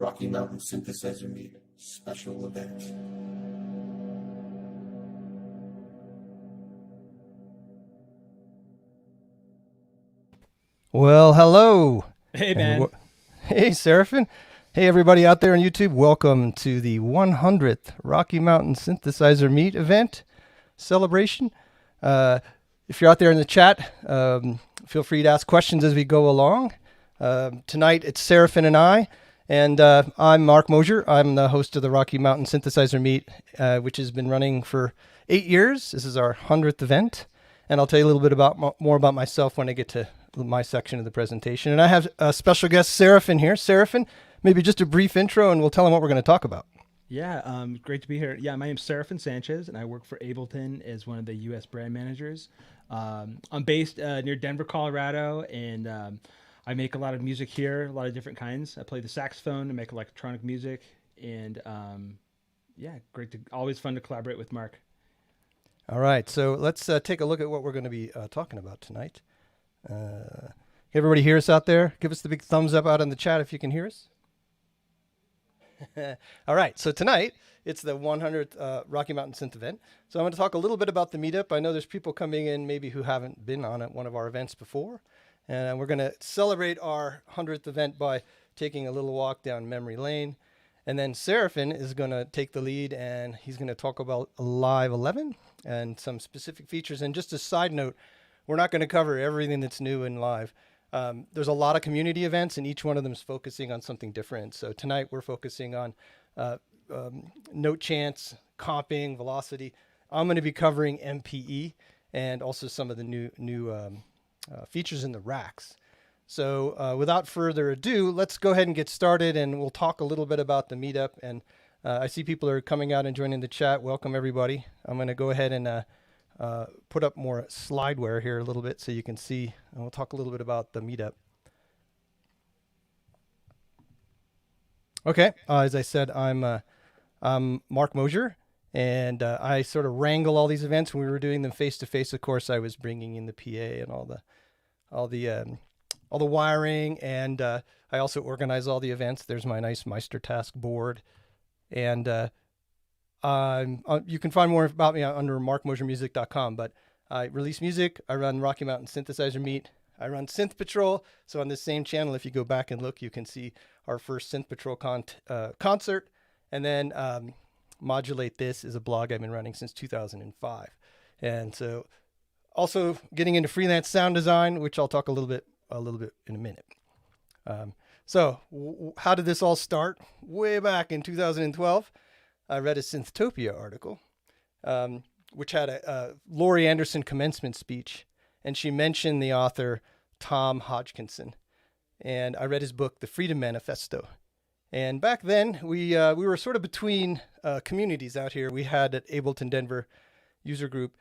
Rocky Mountain Synthesizer Meet special event. Well, hello. Hey, man. Hey, Serafin. Hey, everybody out there on YouTube. Welcome to the 100th Rocky Mountain Synthesizer Meet event celebration. If you're out there in the chat, feel free to ask questions as we go along. Tonight, it's Serafin and I, and I'm Mark Mosher. I'm the host of the Rocky Mountain Synthesizer Meet, which has been running for 8 years. This is our 100th event, and I'll tell you a little bit more about myself when I get to my section of the presentation. And I have a special guest, Serafin, here. Serafin, maybe just a brief intro, and we'll tell him what we're going to talk about. Yeah, great to be here. Yeah, my name's Serafin Sanchez, and I work for Ableton as one of the U.S. brand managers. I'm based near Denver, Colorado, and I make a lot of music here, a lot of different kinds. I play the saxophone and make electronic music, and yeah, always fun to collaborate with Mark. All right, so let's take a look at what we're going to be talking about tonight. Everybody hear us out there? Give us the big thumbs up out in the chat if you can hear us. All right, so tonight it's the 100th Rocky Mountain Synth event. So I'm going to talk a little bit about the meetup. I know there's people coming in maybe who haven't been on one of our events before. And we're going to celebrate our 100th event by taking a little walk down memory lane. And then Serafin is going to take the lead, and he's going to talk about Live 11 and some specific features. And just a side note, we're not going to cover everything that's new in Live. There's a lot of community events, and each one of them is focusing on something different. So tonight we're focusing on note chants, comping, velocity. I'm going to be covering MPE and also some of the new features in the racks. So without further ado, let's go ahead and get started, and we'll talk a little bit about the meetup. And I see people are coming out and joining the chat. Welcome, everybody. I'm going to go ahead and put up more slideware here a little bit so you can see, and we'll talk a little bit about the meetup. Okay, as I said, I'm Mark Mosher, and I sort of wrangle all these events. When we were doing them face-to-face, of course, I was bringing in the PA and all the wiring, and I also organize all the events. There's my nice Meistertask board, and you can find more about me under markmoshermusic.com, but I release music. I run Rocky Mountain Synthesizer Meet. I run Synth Patrol. So on this same channel, if you go back and look, you can see our first Synth Patrol concert. And then Modulate This is a blog I've been running since 2005. And so also getting into freelance sound design, which I'll talk a little bit in a minute. So how did this all start? Way back in 2012. I read a Synthtopia article, which had a Laurie Anderson commencement speech, and she mentioned the author Tom Hodgkinson. And I read his book, The Freedom Manifesto. And back then, we were sort of between communities out here. We had at Ableton Denver user group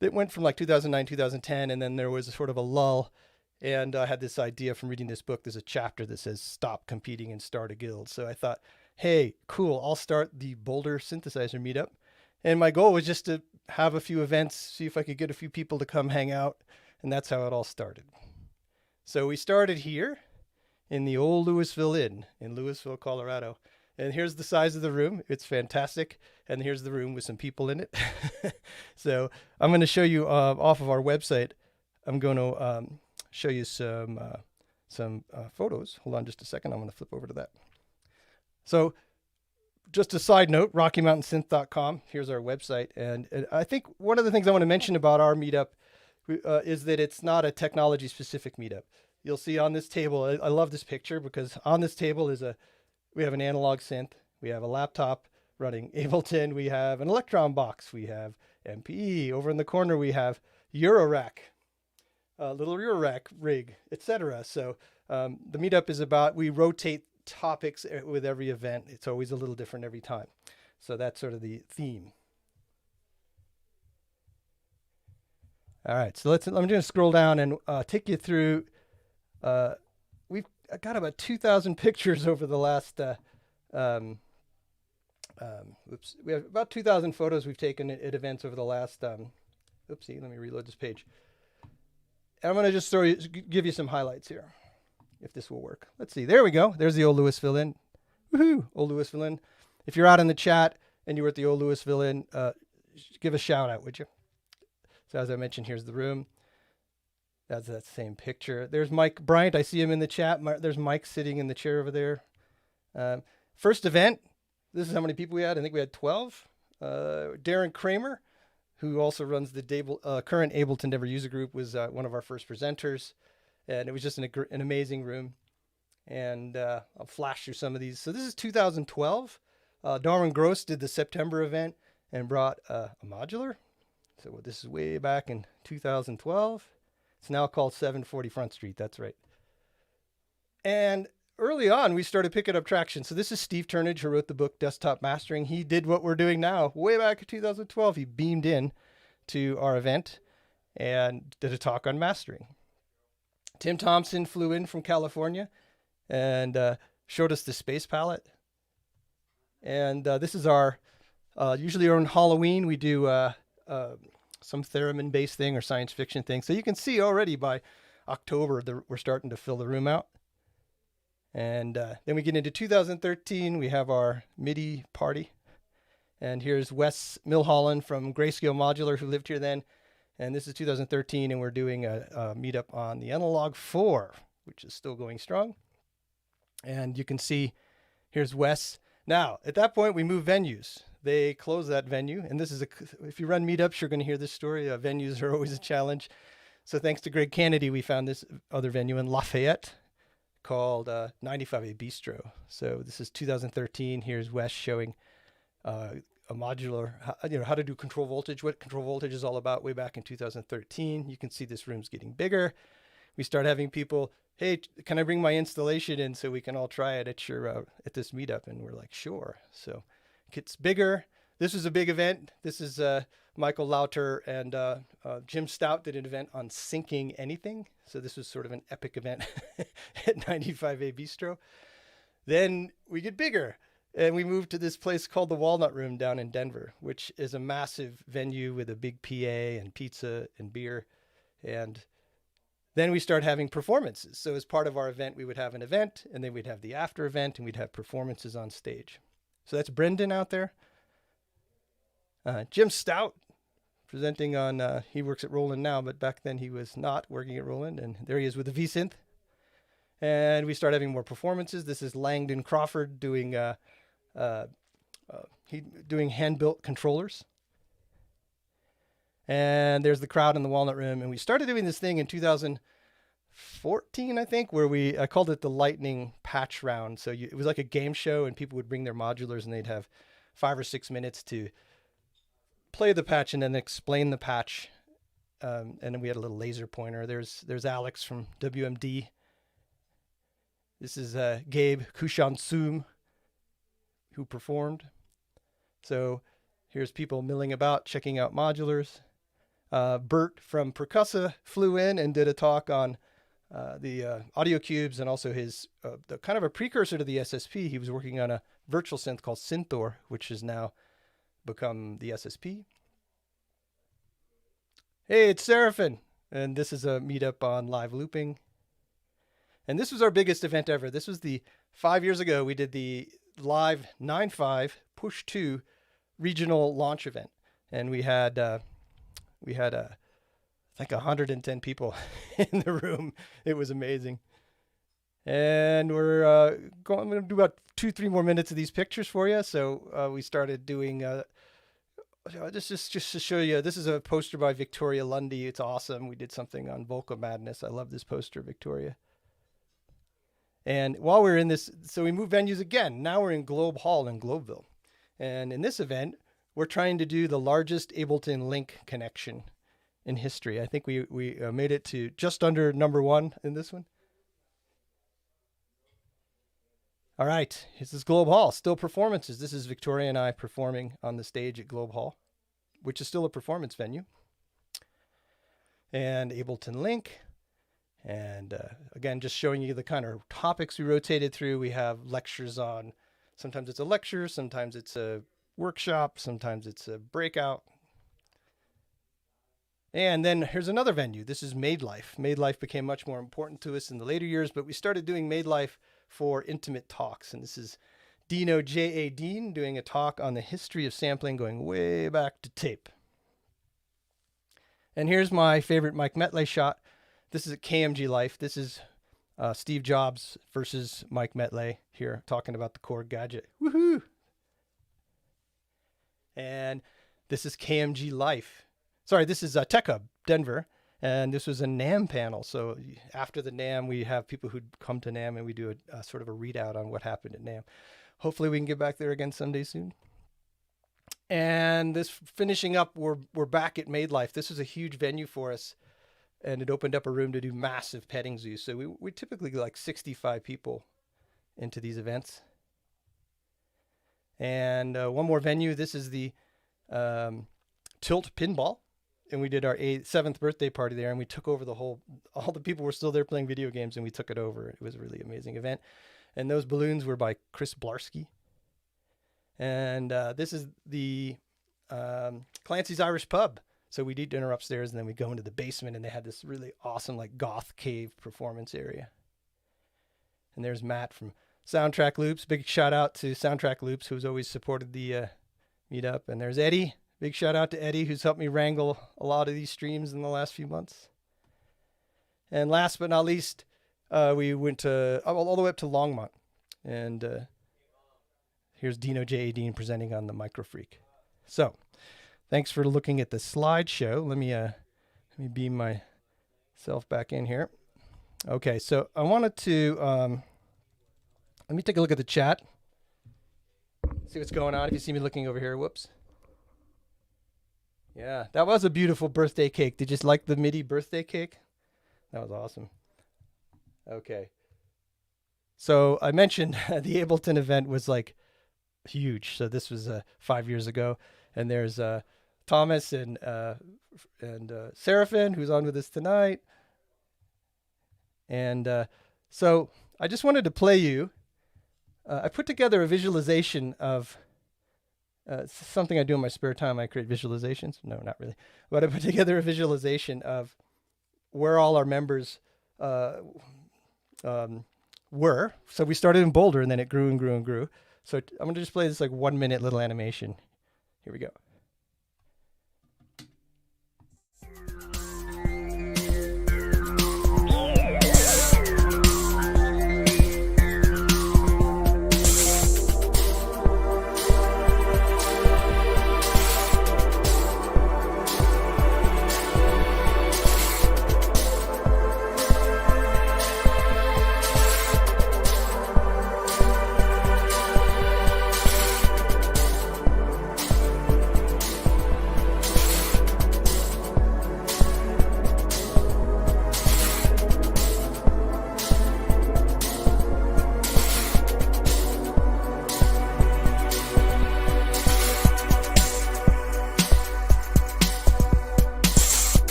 that went from like 2009, 2010, and then there was a sort of a lull. And I had this idea from reading this book. There's a chapter that says, stop competing and start a guild. So I thought, hey, cool, I'll start the Boulder Synthesizer Meetup. And my goal was just to have a few events, see if I could get a few people to come hang out. And that's how it all started. So we started here in the old Louisville Inn in Louisville, Colorado. And here's the size of the room. It's fantastic. And here's the room with some people in it. So I'm going to show you off of our website. I'm going to show you some photos. Hold on just a second. I'm going to flip over to that. So just a side note, RockyMountainSynth.com. Here's our website. And I think one of the things I want to mention about our meetup is that it's not a technology-specific meetup. You'll see on this table, I love this picture because on this table we have an analog synth, we have a laptop running Ableton, we have an Electron box, we have MPE. Over in the corner, we have Eurorack, a little Eurorack rig, etc. So the meetup is about, we rotate topics with every event. It's always a little different every time. So that's sort of the theme. All right, so I'm just scroll down and take you through. We've got about 2,000 pictures over the last. We have about 2,000 photos we've taken at events over the last. Oopsie, let me reload this page. And I'm going to just give you some highlights here, if this will work. Let's see. There we go. There's the old Louisville Inn. Woohoo! Old Louis Villain. If you're out in the chat and you were at the Old Louis Villain, give a shout out, would you? So as I mentioned, here's the room. That's that same picture. There's Mike Bryant. I see him in the chat. There's Mike sitting in the chair over there. First event. This is how many people we had. I think we had 12. Darren Kramer, who also runs the current Ableton Never User Group, was one of our first presenters. And it was just an amazing room. And I'll flash through some of these. So this is 2012. Darwin Gross did the September event and brought a modular. So this is way back in 2012. It's now called 740 Front Street. That's right. And early on, we started picking up traction. So this is Steve Turnage, who wrote the book Desktop Mastering. He did what we're doing now. Way back in 2012, he beamed in to our event and did a talk on mastering. Tim Thompson flew in from California and showed us the space palette. And this is our, usually on Halloween, we do some theremin-based thing or science fiction thing. So you can see already by October, we're starting to fill the room out. And then we get into 2013, we have our MIDI party. And here's Wes Milholland from Grayscale Modular, who lived here then. And this is 2013, and we're doing a meetup on the Analog 4, which is still going strong. And you can see, here's Wes. Now, at that point, we moved venues. They closed that venue. And this is if you run meetups, you're going to hear this story. Venues are always a challenge. So thanks to Greg Kennedy, we found this other venue in Lafayette called 95A Bistro. So this is 2013. Here's Wes showing a modular, how to do control voltage, what control voltage is all about way back in 2013. You can see this room's getting bigger. We start having people, hey, can I bring my installation in so we can all try it at this meetup? And we're like, sure. So it gets bigger. This is a big event. This is Michael Lauter and Jim Stout did an event on syncing anything. So this was sort of an epic event at 95A Bistro. Then we get bigger. And we moved to this place called the Walnut Room down in Denver, which is a massive venue with a big PA and pizza and beer. And then we start having performances. So as part of our event, we would have an event, and then we'd have the after event, and we'd have performances on stage. So that's Brendan out there. Jim Stout presenting on, he works at Roland now, but back then he was not working at Roland. And there he is with the V-Synth. And we start having more performances. This is Langdon Crawford doing doing hand-built controllers. And there's the crowd in the Walnut Room. And we started doing this thing in 2014, I think, where I called it the Lightning Patch Round. So it was like a game show, and people would bring their modulars, and they'd have 5 or 6 minutes to play the patch and then explain the patch. And then we had a little laser pointer. There's Alex from WMD. This is Gabe Kushansum, who performed. So here's people milling about, checking out modulars. Bert from Percussa flew in and did a talk on the audio cubes and also his the kind of a precursor to the SSP. He was working on a virtual synth called Synthor, which has now become the SSP. Hey, it's Serafin, and this is a meetup on live looping. And this was our biggest event ever. This was 5 years ago, we did the live 9.5 push 2 regional launch event. And we had I think 110 people in the room. It was amazing. And I'm going to do about 2-3 more minutes of these pictures for you. So we started doing, just to show you, this is a poster by Victoria Lundy. It's awesome. We did something on Vocal Madness. I love this poster, Victoria. And while we're in this, so we moved venues again. Now we're in Globe Hall in Globeville. And in this event, we're trying to do the largest Ableton link connection in history. I think we made it to just under number 1 in this one. All right, this is Globe Hall, still performances. This is Victoria and I performing on the stage at Globe Hall, which is still a performance venue. And Ableton Link. And again, just showing you the kind of topics we rotated through. We have lectures on, sometimes it's a lecture, sometimes it's a workshop, sometimes it's a breakout. And then here's another venue. This is Made Life. Made Life became much more important to us in the later years, but we started doing Made Life for intimate talks. And this is Dino J.A. Dean doing a talk on the history of sampling going way back to tape. And here's my favorite Mike Metley shot. This is at KMG Life. This is Steve Jobs versus Mike Metley here talking about the Chord gadget. Woohoo! And this is KMG Life. Sorry, this is Tech Hub, Denver. And this was a NAMM panel. So after the NAMM, we have people who come to NAMM and we do a sort of a readout on what happened at NAMM. Hopefully we can get back there again someday soon. And this finishing up, we're back at Made Life. This was a huge venue for us, and it opened up a room to do massive petting zoos. So we typically like 65 people into these events. And one more venue. This is the Tilt Pinball, and we did our 7th birthday party there, and we took over all the people were still there playing video games, and we took it over. It was a really amazing event. And those balloons were by Chris Blarski. And this is the Clancy's Irish Pub. So we did dinner upstairs, and then we go into the basement, and they had this really awesome like goth cave performance area. And there's Matt from Soundtrack Loops. Big shout out to Soundtrack Loops, who's always supported the meetup. And there's Eddie. Big shout out to Eddie, who's helped me wrangle a lot of these streams in the last few months. And last but not least, we went all the way up to Longmont. And here's Dino J. Dean presenting on the Micro Freak. So, thanks for looking at the slideshow. Let me beam myself back in here. Okay, so I wanted to let me take a look at the chat. See what's going on. If you see me looking over here, whoops. Yeah, that was a beautiful birthday cake. Did you just like the MIDI birthday cake? That was awesome. Okay. So I mentioned the Ableton event was like huge. So this was 5 years ago, and there's Thomas and Serafin, who's on with us tonight. And so I just wanted to play you. I put together a visualization of something I do in my spare time. I create visualizations. No, not really. But I put together a visualization of where all our members were. So we started in Boulder, and then it grew and grew and grew. So I'm going to just play this like 1 minute little animation. Here we go.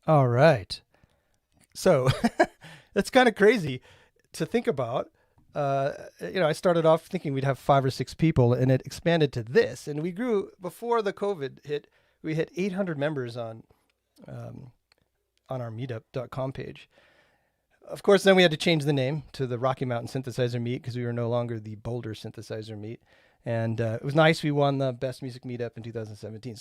All right. So that's kind of crazy to think about. I started off thinking we'd have 5 or 6 people, and it expanded to this. And we grew before the COVID hit. We hit 800 members on our meetup.com page. Of course, then we had to change the name to the Rocky Mountain Synthesizer Meet because we were no longer the Boulder Synthesizer Meet. And it was nice. We won the Best Music Meetup in 2017.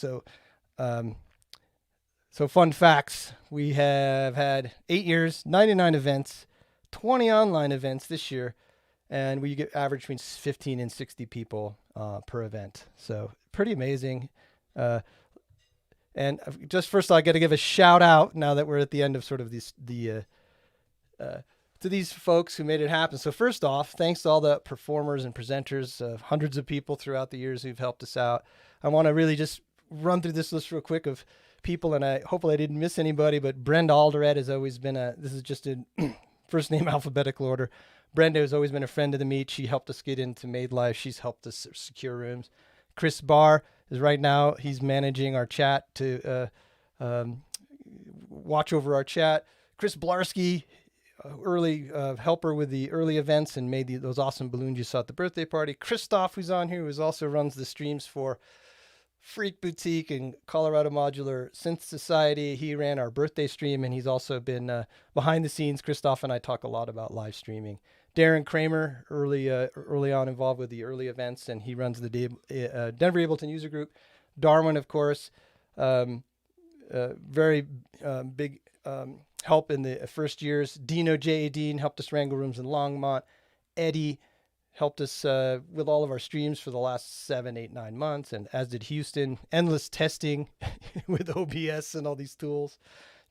So fun facts, we have had 8 years, 99 events, 20 online events this year, and we get average between 15 and 60 people per event. So pretty amazing. And just first, I got to give a shout out now that we're at the end of sort of to these folks who made it happen. So first off, thanks to all the performers and presenters, hundreds of people throughout the years who've helped us out. I want to really just run through this list real quick of people, and hopefully I didn't miss anybody, but Brenda Alderette has always been this is just in first name alphabetical order. Brenda has always been a friend of the meet. She helped us get into Made Live. She's helped us secure rooms. Chris Barr is right now, he's managing our chat to watch over our chat. Chris Blarski early helper with the early events and made those awesome balloons you saw at the birthday party. Christoph, who's on here, who also runs the streams for Freak Boutique and Colorado Modular Synth Society. He ran our birthday stream, and he's also been behind the scenes. Christoph and I talk a lot about live streaming. Darren Kramer, early on involved with the early events, and he runs the Denver Ableton user group. Darwin, of course, very big help in the first years. Dino J.A. Dean helped us wrangle rooms in Longmont. Eddie helped us with all of our streams for the last 7, 8, 9 months, and as did Houston. Endless testing with OBS and all these tools.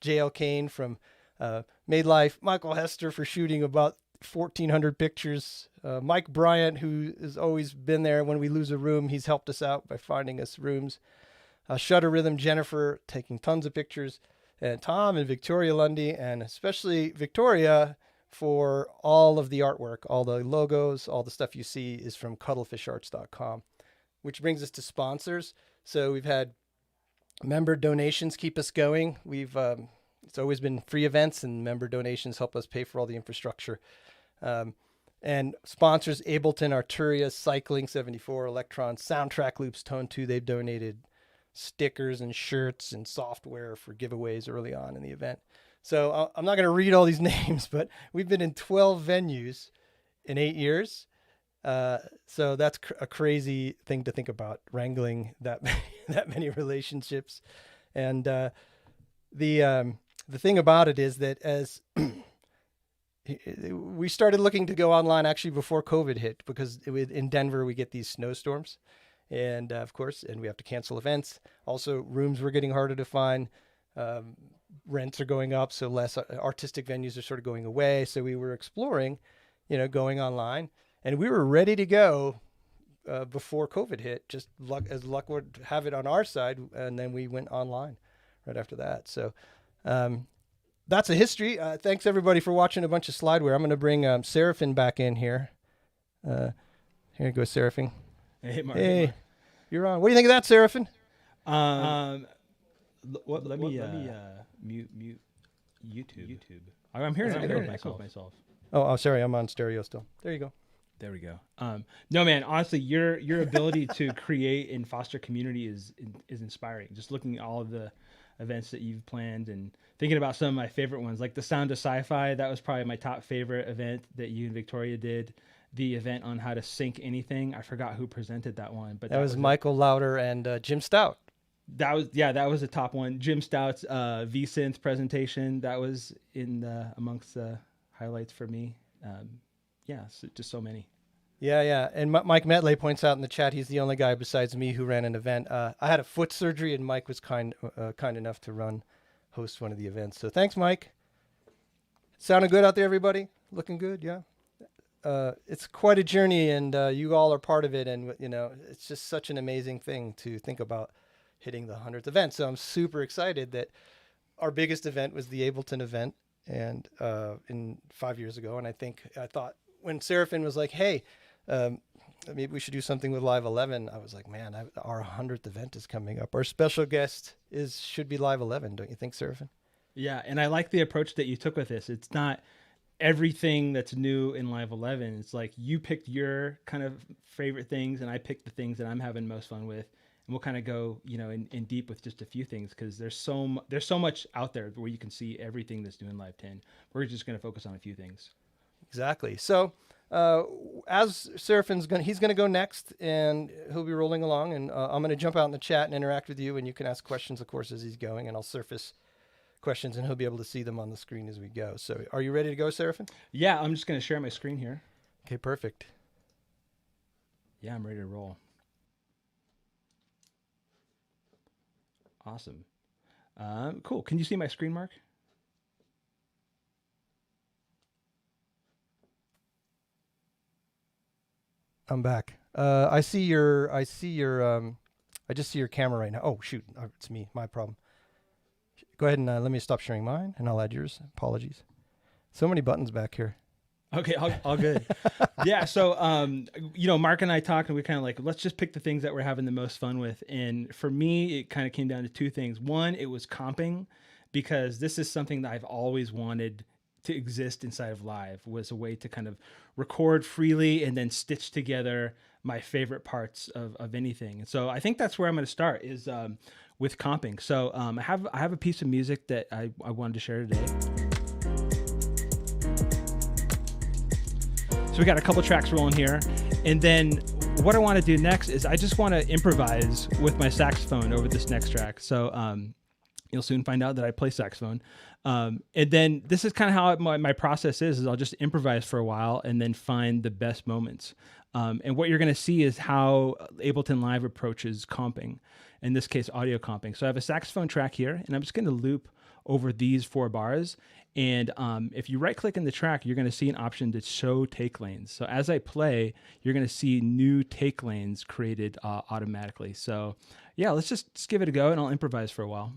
JL Kane from Made Life. Michael Hester for shooting about 1,400 pictures. Mike Bryant, who has always been there when we lose a room. He's helped us out by finding us rooms. Shutter Rhythm Jennifer taking tons of pictures. And Tom and Victoria Lundy, and especially Victoria for all of the artwork, all the logos, all the stuff you see is from cuttlefisharts.com, which brings us to sponsors. So we've had member donations keep us going. It's always been free events, and member donations help us pay for all the infrastructure. And sponsors, Ableton, Arturia, Cycling 74, Electron, Soundtrack Loops, Tone 2, they've donated stickers and shirts and software for giveaways early on in the event. So I'm not going to read all these names, but we've been in 12 venues in 8 years. So that's a crazy thing to think about, wrangling that many relationships. And the thing about it is that as we started looking to go online actually before COVID hit, because in Denver we get these snowstorms. And of course, and we have to cancel events. Also, rooms were getting harder to find. Rents are going up, so less artistic venues are sort of going away. So we were exploring, going online, and we were ready to go before COVID hit. Just as luck would have it on our side, and then we went online right after that. So that's a history. Thanks everybody for watching a bunch of slideware. I'm going to bring Serafin back in here. Here you go, Serafin. Hey, Mark. Hey, you're on. What do you think of that, Serafin? Let me mute YouTube. I'm hearing myself. Oh, sorry. I'm on stereo still. There you go. There we go. No, man, honestly, your ability to create and foster community is inspiring. Just looking at all of the events that you've planned and thinking about some of my favorite ones, like the Sound of Sci-Fi. That was probably my top favorite event that you and Victoria did. The event on how to sync anything. I forgot who presented that one, but that was Michael Lauder and Jim Stout. That was the top one. Jim Stout's V-Synth presentation. That was in amongst the highlights for me. Just so many. Yeah. And Mike Metley points out in the chat he's the only guy besides me who ran an event. I had a foot surgery, and Mike was kind enough to host one of the events. So thanks, Mike. Sounding good out there, everybody? Looking good, yeah. It's quite a journey, and you all are part of it, and it's just such an amazing thing to think about hitting the 100th event. So I'm super excited that our biggest event was the Ableton event, and in 5 years ago. And I thought when Serafin was like, "Hey, maybe we should do something with Live 11," I was like, "Man, our 100th event is coming up. Our special guest should be Live 11, don't you think, Serafin?" Yeah, and I like the approach that you took with this. It's not everything that's new in Live 11. It's like you picked your kind of favorite things, and I picked the things that I'm having most fun with, and we'll kind of go in deep with just a few things, because there's so much out there where you can see everything that's new in Live 10. We're just going to focus on a few things. Exactly. So as Serafin's he's gonna go next, and he'll be rolling along, and I'm gonna jump out in the chat and interact with you, and you can ask questions, of course, as he's going, and I'll surface questions, and he'll be able to see them on the screen as we go. So are you ready to go, Serafin? Yeah, I'm just going to share my screen here. Okay, perfect. Yeah, I'm ready to roll. Awesome. Cool. Can you see my screen, Mark? I'm back. I just see your camera right now. Oh, shoot. It's me. My problem. Go ahead and let me stop sharing mine, and I'll add yours. Apologies. So many buttons back here. Okay, all good. Yeah, so, Mark and I talked, and we kind of like, let's just pick the things that we're having the most fun with. And for me, it kind of came down to two things. One, it was comping, because this is something that I've always wanted to exist inside of Live, was a way to kind of record freely and then stitch together my favorite parts of anything. And so I think that's where I'm going to start, is with comping. So I have a piece of music that I wanted to share today. So we got a couple tracks rolling here. And then what I want to do next is I just want to improvise with my saxophone over this next track. So you'll soon find out that I play saxophone. And then this is kind of how my process is I'll just improvise for a while and then find the best moments. And what you're going to see is how Ableton Live approaches comping, in this case, audio comping. So I have a saxophone track here, and I'm just going to loop over these 4 bars. And if you right click in the track, you're going to see an option to show take lanes. So as I play, you're going to see new take lanes created automatically. So yeah, let's just give it a go, and I'll improvise for a while.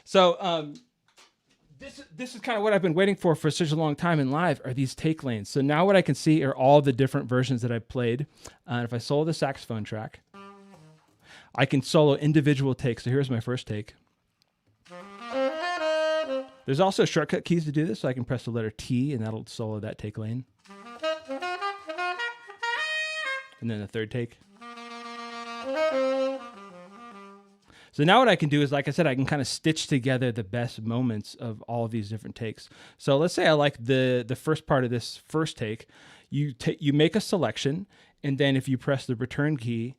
So this is kind of what I've been waiting for such a long time in Live, are these take lanes. So now what I can see are all the different versions that I've played. If I solo the saxophone track, I can solo individual takes. So here's my first take. There's also shortcut keys to do this, so I can press the letter T, and that'll solo that take lane. And then the third take. So now what I can do is, like I said, I can kind of stitch together the best moments of all of these different takes. So let's say I like the first part of this first take. You make a selection, and then if you press the return key,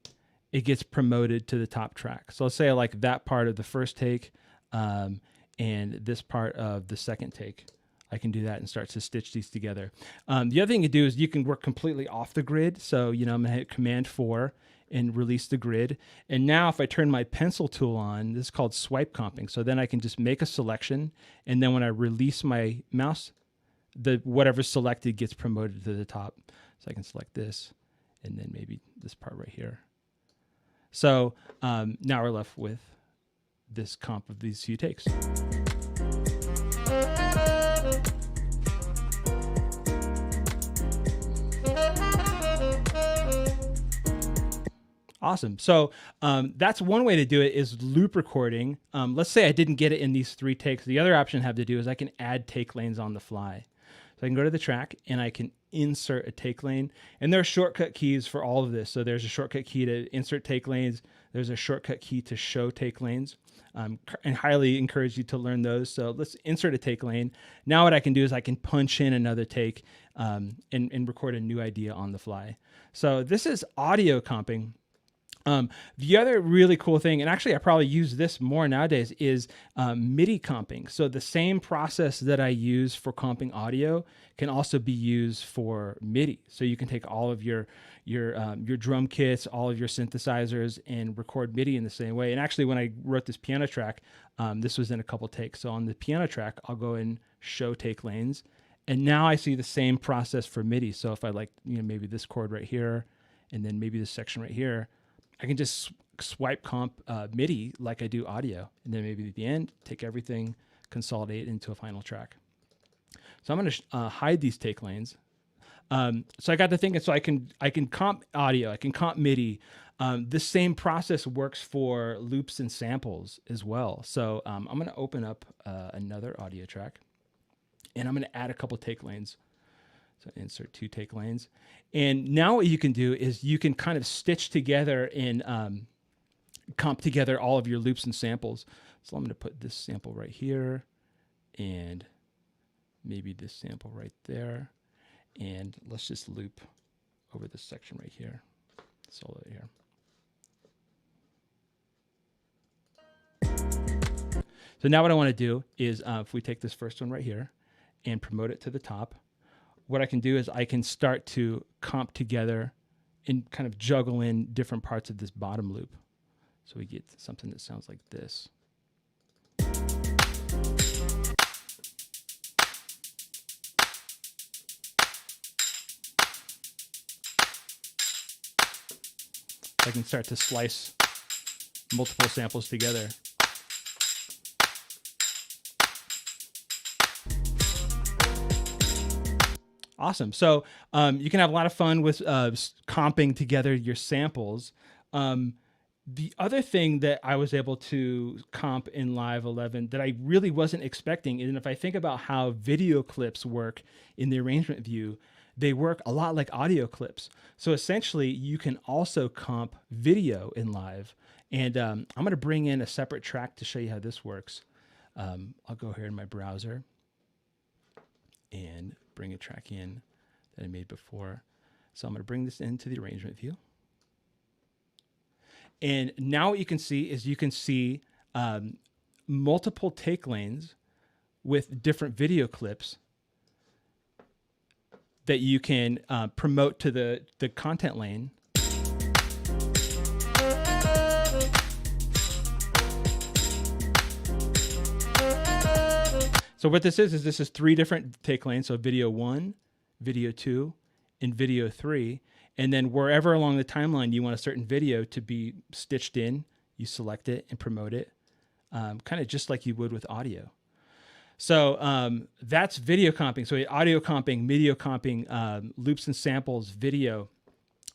it gets promoted to the top track. So let's say I like that part of the first take, and this part of the second take. I can do that and start to stitch these together. The other thing you do is you can work completely off the grid. So, I'm going to hit Command 4 and release the grid. And now if I turn my pencil tool on, this is called swipe comping. So then I can just make a selection, and then when I release my mouse, whatever's selected gets promoted to the top. So I can select this, and then maybe this part right here. So now we're left with this comp of these few takes. Awesome. So that's one way to do it, is loop recording. Let's say I didn't get it in these 3 takes. The other option I have to do is I can add take lanes on the fly. So I can go to the track and I can insert a take lane. And there are shortcut keys for all of this. So there's a shortcut key to insert take lanes. There's a shortcut key to show take lanes. And highly encourage you to learn those. So let's insert a take lane. Now what I can do is I can punch in another take and record a new idea on the fly. So this is audio comping. The other really cool thing, and actually I probably use this more nowadays, is MIDI comping. So the same process that I use for comping audio can also be used for MIDI. So you can take all of your drum kits, all of your synthesizers, and record MIDI in the same way. And actually, when I wrote this piano track, this was in a couple takes. So on the piano track, I'll go and show take lanes, and now I see the same process for MIDI. So if I like, maybe this chord right here, and then maybe this section right here, I can just swipe comp MIDI like I do audio. And then maybe at the end, take everything, consolidate into a final track. So I'm going to hide these take lanes. So I got to thinking, so I can comp audio, I can comp MIDI. This same process works for loops and samples as well. So I'm going to open up another audio track, and I'm going to add a couple take lanes. So insert 2 take lanes. And now what you can do is you can kind of stitch together and comp together all of your loops and samples. So I'm going to put this sample right here, and maybe this sample right there. And let's just loop over this section right here. Solo it here. So now what I want to do is if we take this first one right here and promote it to the top, what I can do is I can start to comp together and kind of juggle in different parts of this bottom loop. So we get something that sounds like this. I can start to slice multiple samples together. Awesome. So you can have a lot of fun with comping together your samples. The other thing that I was able to comp in Live 11 that I really wasn't expecting, and if I think about how video clips work in the arrangement view, they work a lot like audio clips. So essentially, you can also comp video in Live. And I'm going to bring in a separate track to show you how this works. I'll go here in my browser and bring a track in that I made before. So I'm going to bring this into the arrangement view. And now what you can see is multiple take lanes with different video clips that you can promote to the content lane. So what this is 3 different take lanes. So video 1, video 2, and video 3. And then wherever along the timeline you want a certain video to be stitched in, you select it and promote it, kind of just like you would with audio. So that's video comping. So audio comping, video comping, loops and samples, video.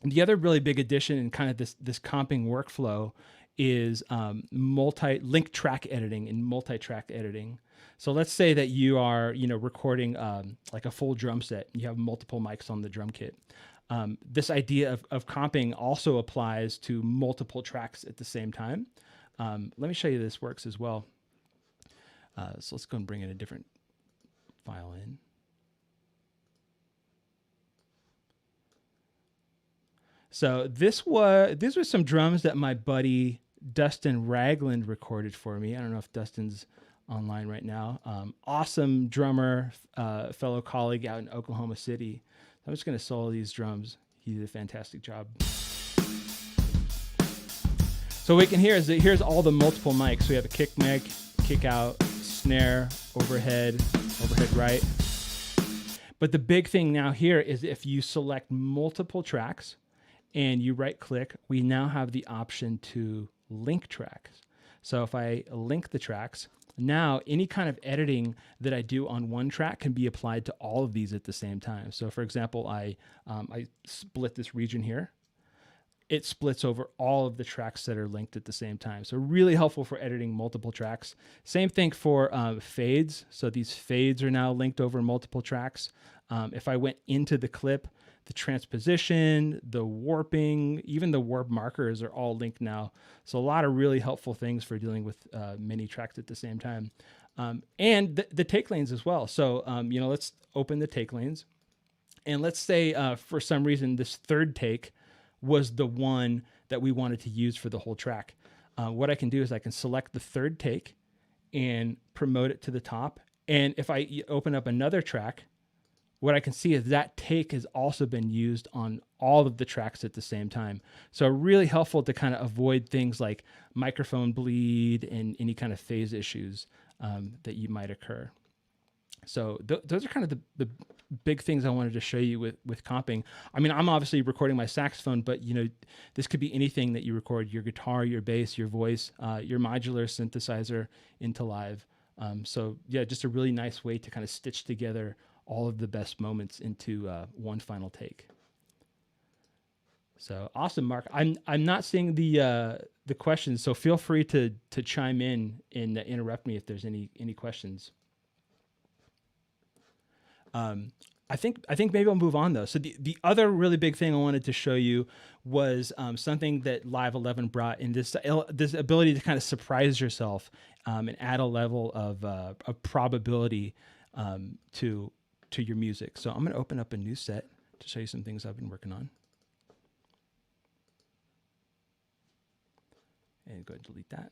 And the other really big addition in kind of this comping workflow is link track editing and multi-track editing. So let's say that you are, recording like a full drum set. You have multiple mics on the drum kit. This idea of comping also applies to multiple tracks at the same time. Let me show you this works as well. So let's go and bring in a different file in. So these were some drums that my buddy Dustin Ragland recorded for me. I don't know if Dustin's online right now. Awesome drummer, fellow colleague out in Oklahoma City. I'm just going to solo these drums. He did a fantastic job. So what we can hear is that here's all the multiple mics. So we have a kick mic, kick out, snare, overhead right. But the big thing now here is if you select multiple tracks and you right click, we now have the option to link tracks. So if I link the tracks, now any kind of editing that I do on one track can be applied to all of these at the same time. So for example, I split this region here. It splits over all of the tracks that are linked at the same time. So really helpful for editing multiple tracks. Same thing for fades. So these fades are now linked over multiple tracks. If I went into the clip, the transposition, the warping, even the warp markers are all linked now. So a lot of really helpful things for dealing with many tracks at the same time. And the take lanes as well. So, let's open the take lanes. And let's say for some reason, this third take was the one that we wanted to use for the whole track. What I can do is I can select the third take and promote it to the top. And if I open up another track, what I can see is that take has also been used on all of the tracks at the same time. So really helpful to kind of avoid things like microphone bleed and any kind of phase issues that you might occur. So those are kind of the big things I wanted to show you with comping. I mean, I'm obviously recording my saxophone, but this could be anything that you record: your guitar, your bass, your voice, your modular synthesizer into Live. So yeah, just a really nice way to kind of stitch together all of the best moments into one final take. So awesome, Mark. I'm not seeing the questions, so feel free to chime in and interrupt me if there's any questions. I think maybe I'll move on though. So the other really big thing I wanted to show you was something that Live 11 brought in, this ability to kind of surprise yourself and add a level of probability to your music. So I'm going to open up a new set to show you some things I've been working on. And go ahead and delete that.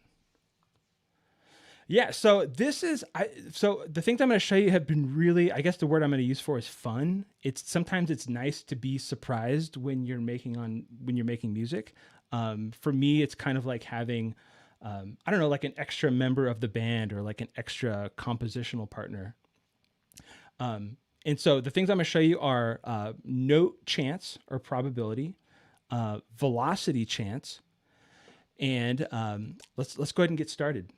Yeah, so this is, so the things I'm going to show you have been really, I guess the word I'm going to use for is fun. Sometimes it's nice to be surprised when you're making music. For me, it's kind of like having, I don't know, like an extra member of the band or like an extra compositional partner. And so the things I'm going to show you are note chance or probability, velocity chants. And let's go ahead and get started.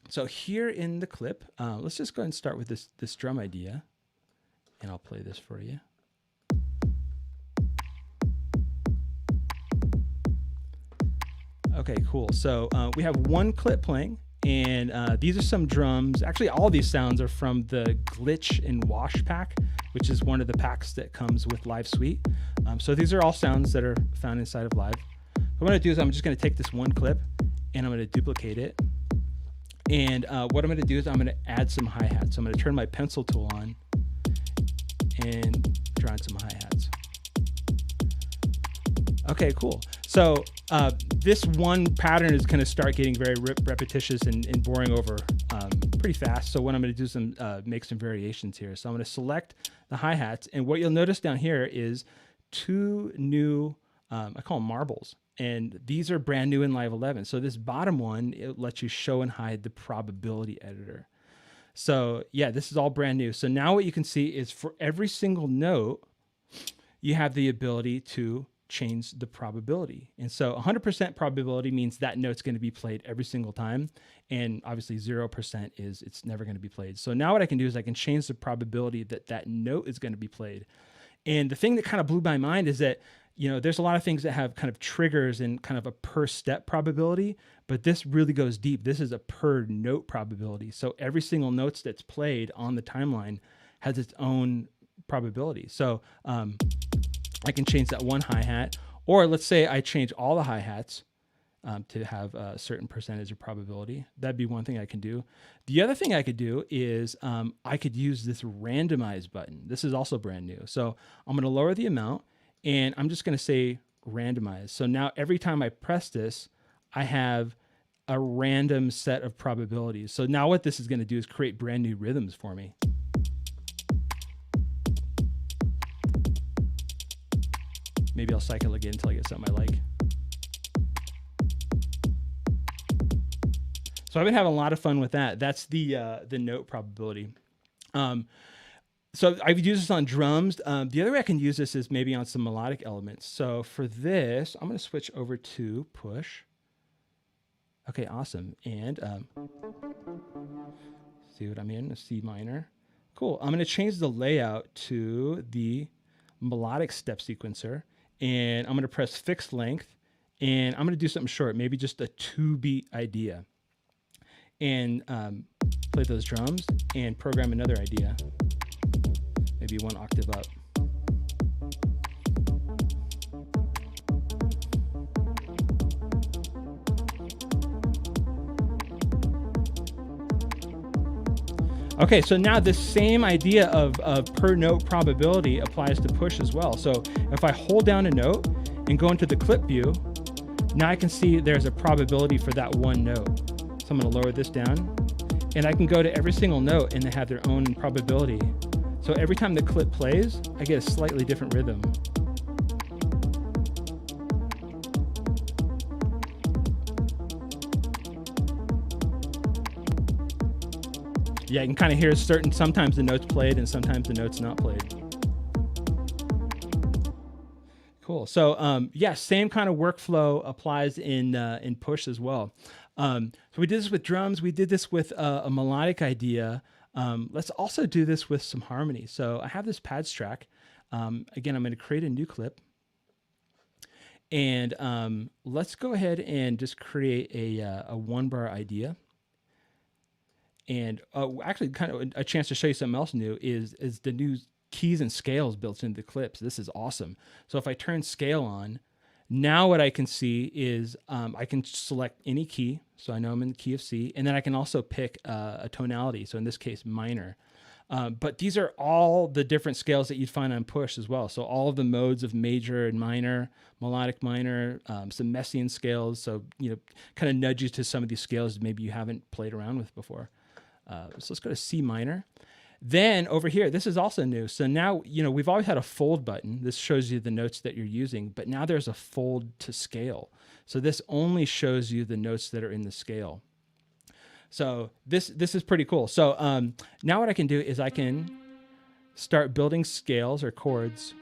So here in the clip, let's just go ahead and start with this drum idea. And I'll play this for you. Okay, cool. So we have one clip playing, and these are some drums. Actually, all of these sounds are from the Glitch and Wash pack, which is one of the packs that comes with Live Suite. So these are all sounds that are found inside of Live. What I'm going to do is I'm just going to take this one clip, and I'm going to duplicate it. And what I'm going to do is I'm going to add some hi-hats. So I'm going to turn my pencil tool on and draw in some hi-hats. Okay, cool. So this one pattern is going to start getting very repetitious and boring over pretty fast. So what I'm going to do is make some variations here. So I'm going to select the hi-hats, and what you'll notice down here is two new, I call them marbles, and these are brand new in Live 11. So this bottom one, it lets you show and hide the probability editor. So yeah, this is all brand new. So now what you can see is for every single note, you have the ability to change the probability. And so 100% probability means that note's going to be played every single time. And obviously 0% is it's never going to be played. So now what I can do is I can change the probability that that note is going to be played. And the thing that kind of blew my mind is that, you know, there's a lot of things that have kind of triggers and kind of a per step probability, but this really goes deep. This is a per note probability. So every single note that's played on the timeline has its own probability. So, I can change that one hi-hat, or let's say I change all the hi-hats to have a certain percentage of probability. That'd be one thing I can do. The other thing I could do is I could use this randomize button. This is also brand new. So I'm going to lower the amount, and I'm just going to say randomize. So now every time I press this, I have a random set of probabilities. So now what this is going to do is create brand new rhythms for me. Maybe I'll cycle again until I get something I like. So I've been having a lot of fun with that. That's the note probability. So I've used this on drums. The other way I can use this is maybe on some melodic elements. So for this, I'm going to switch over to push. Okay, awesome. And see what I'm in, a C minor. Cool. I'm going to change the layout to the melodic step sequencer. And I'm going to press fixed length, and I'm going to do something short, maybe just a 2-beat idea, and play those drums and program another idea, maybe one octave up. Okay, so now this same idea of per note probability applies to push as well. So if I hold down a note and go into the clip view, now I can see there's a probability for that one note. So I'm going to lower this down, and I can go to every single note and they have their own probability. So every time the clip plays, I get a slightly different rhythm. Yeah, you can kind of hear sometimes the note's played and sometimes the note's not played. Cool. So yeah, same kind of workflow applies in push as well. So we did this with drums. We did this with a melodic idea. Let's also do this with some harmony. So I have this pads track. Again, I'm going to create a new clip. And let's go ahead and just create a one-bar idea. And actually, kind of a chance to show you something else new is the new keys and scales built into the clips. This is awesome. So if I turn scale on, now what I can see is I can select any key. So I know I'm in the key of C, and then I can also pick a tonality. So in this case, minor. But these are all the different scales that you'd find on push as well. So all of the modes of major and minor, melodic minor, some Messiaen scales. So, you know, kind of nudge you to some of these scales maybe you haven't played around with before. So let's go to C minor. Then over here, this is also new. So now, you know, we've always had a fold button. This shows you the notes that you're using, but now there's a fold to scale. So this only shows you the notes that are in the scale. So this is pretty cool. So now what I can do is I can start building scales or chords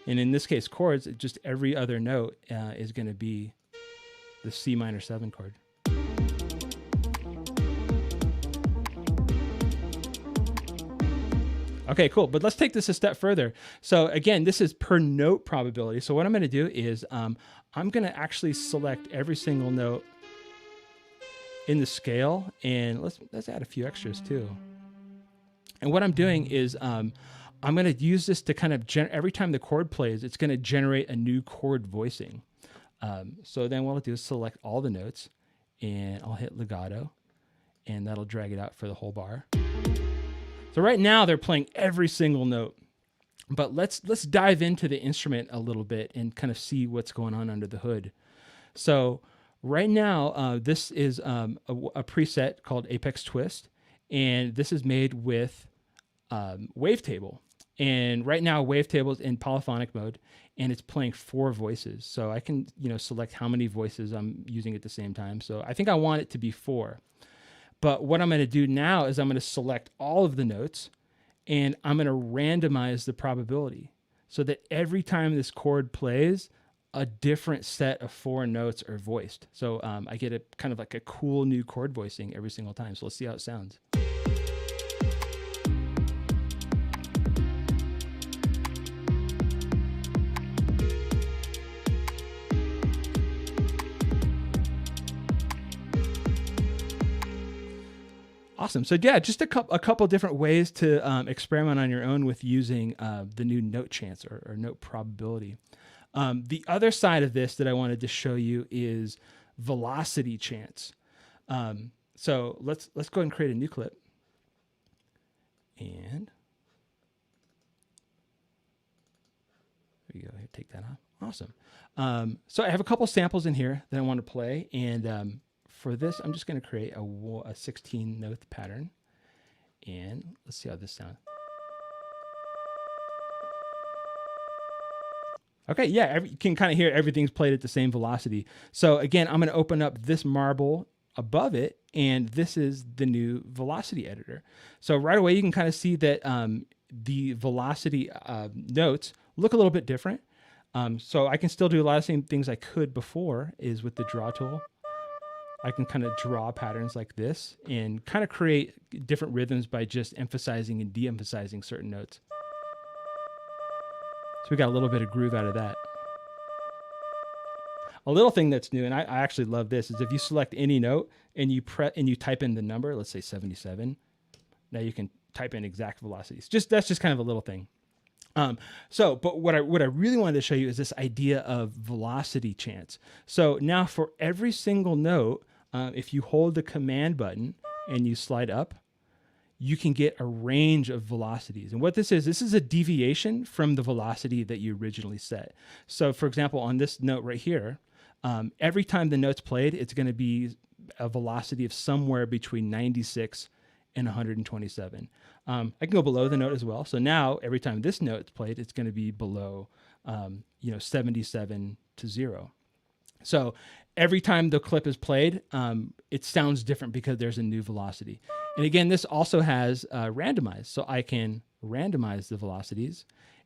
And in this case, chords, just every other note is going to be the C minor 7 chord. Okay, cool. But let's take this a step further. So again, this is per note probability. So what I'm going to do is I'm going to actually select every single note in the scale, and let's add a few extras too. And what I'm doing is I'm going to use this to kind of every time the chord plays, it's going to generate a new chord voicing. So then what I'll do is select all the notes, and I'll hit legato, and that'll drag it out for the whole bar. So right now they're playing every single note, but let's dive into the instrument a little bit and kind of see what's going on under the hood. So right now, this is a preset called Apex Twist, and this is made with Wavetable. And right now Wavetable is in polyphonic mode, and it's playing 4 voices. So I can select how many voices I'm using at the same time. So I think I want it to be 4. But what I'm going to do now is I'm going to select all of the notes, and I'm going to randomize the probability so that every time this chord plays, a different set of 4 notes are voiced. So I get a kind of like a cool new chord voicing every single time. So let's see how it sounds. Awesome. So yeah, just a couple different ways to experiment on your own with using the new note chance or note probability. The other side of this that I wanted to show you is velocity chance. So let's go ahead and create a new clip. And there you go. Here, take that off. Awesome. So I have a couple samples in here that I want to play, and for this, I'm just going to create a 16 note pattern, and let's see how this sounds. Okay, yeah, you can kind of hear everything's played at the same velocity. So again, I'm going to open up this marble above it, and this is the new velocity editor. So right away, you can kind of see that the velocity notes look a little bit different. So I can still do a lot of the same things I could before is with the draw tool. I can kind of draw patterns like this and kind of create different rhythms by just emphasizing and de-emphasizing certain notes. So we got a little bit of groove out of that. A little thing that's new, and I actually love this, is if you select any note and you type in the number, let's say 77, now you can type in exact velocities. That's just kind of a little thing. But what I really wanted to show you is this idea of velocity chance. So now for every single note, if you hold the command button and you slide up, you can get a range of velocities. And what this is a deviation from the velocity that you originally set. So for example, on this note right here, every time the note's played, it's going to be a velocity of somewhere between 96 and 127. I can go below the note as well. So now every time this note's played, it's going to be below 77 to 0. So every time the clip is played, it sounds different because there's a new velocity. And again, this also has randomize. So I can randomize the velocities,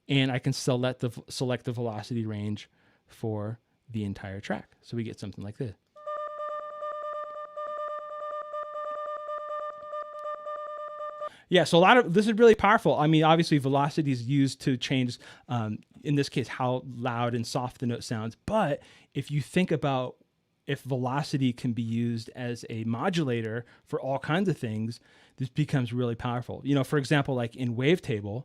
and I can select the velocity range for the entire track. So we get something like this. Yeah, so this is really powerful. I mean, obviously velocity is used to change, in this case, how loud and soft the note sounds. But if you think about if velocity can be used as a modulator for all kinds of things, this becomes really powerful. For example, like in Wavetable,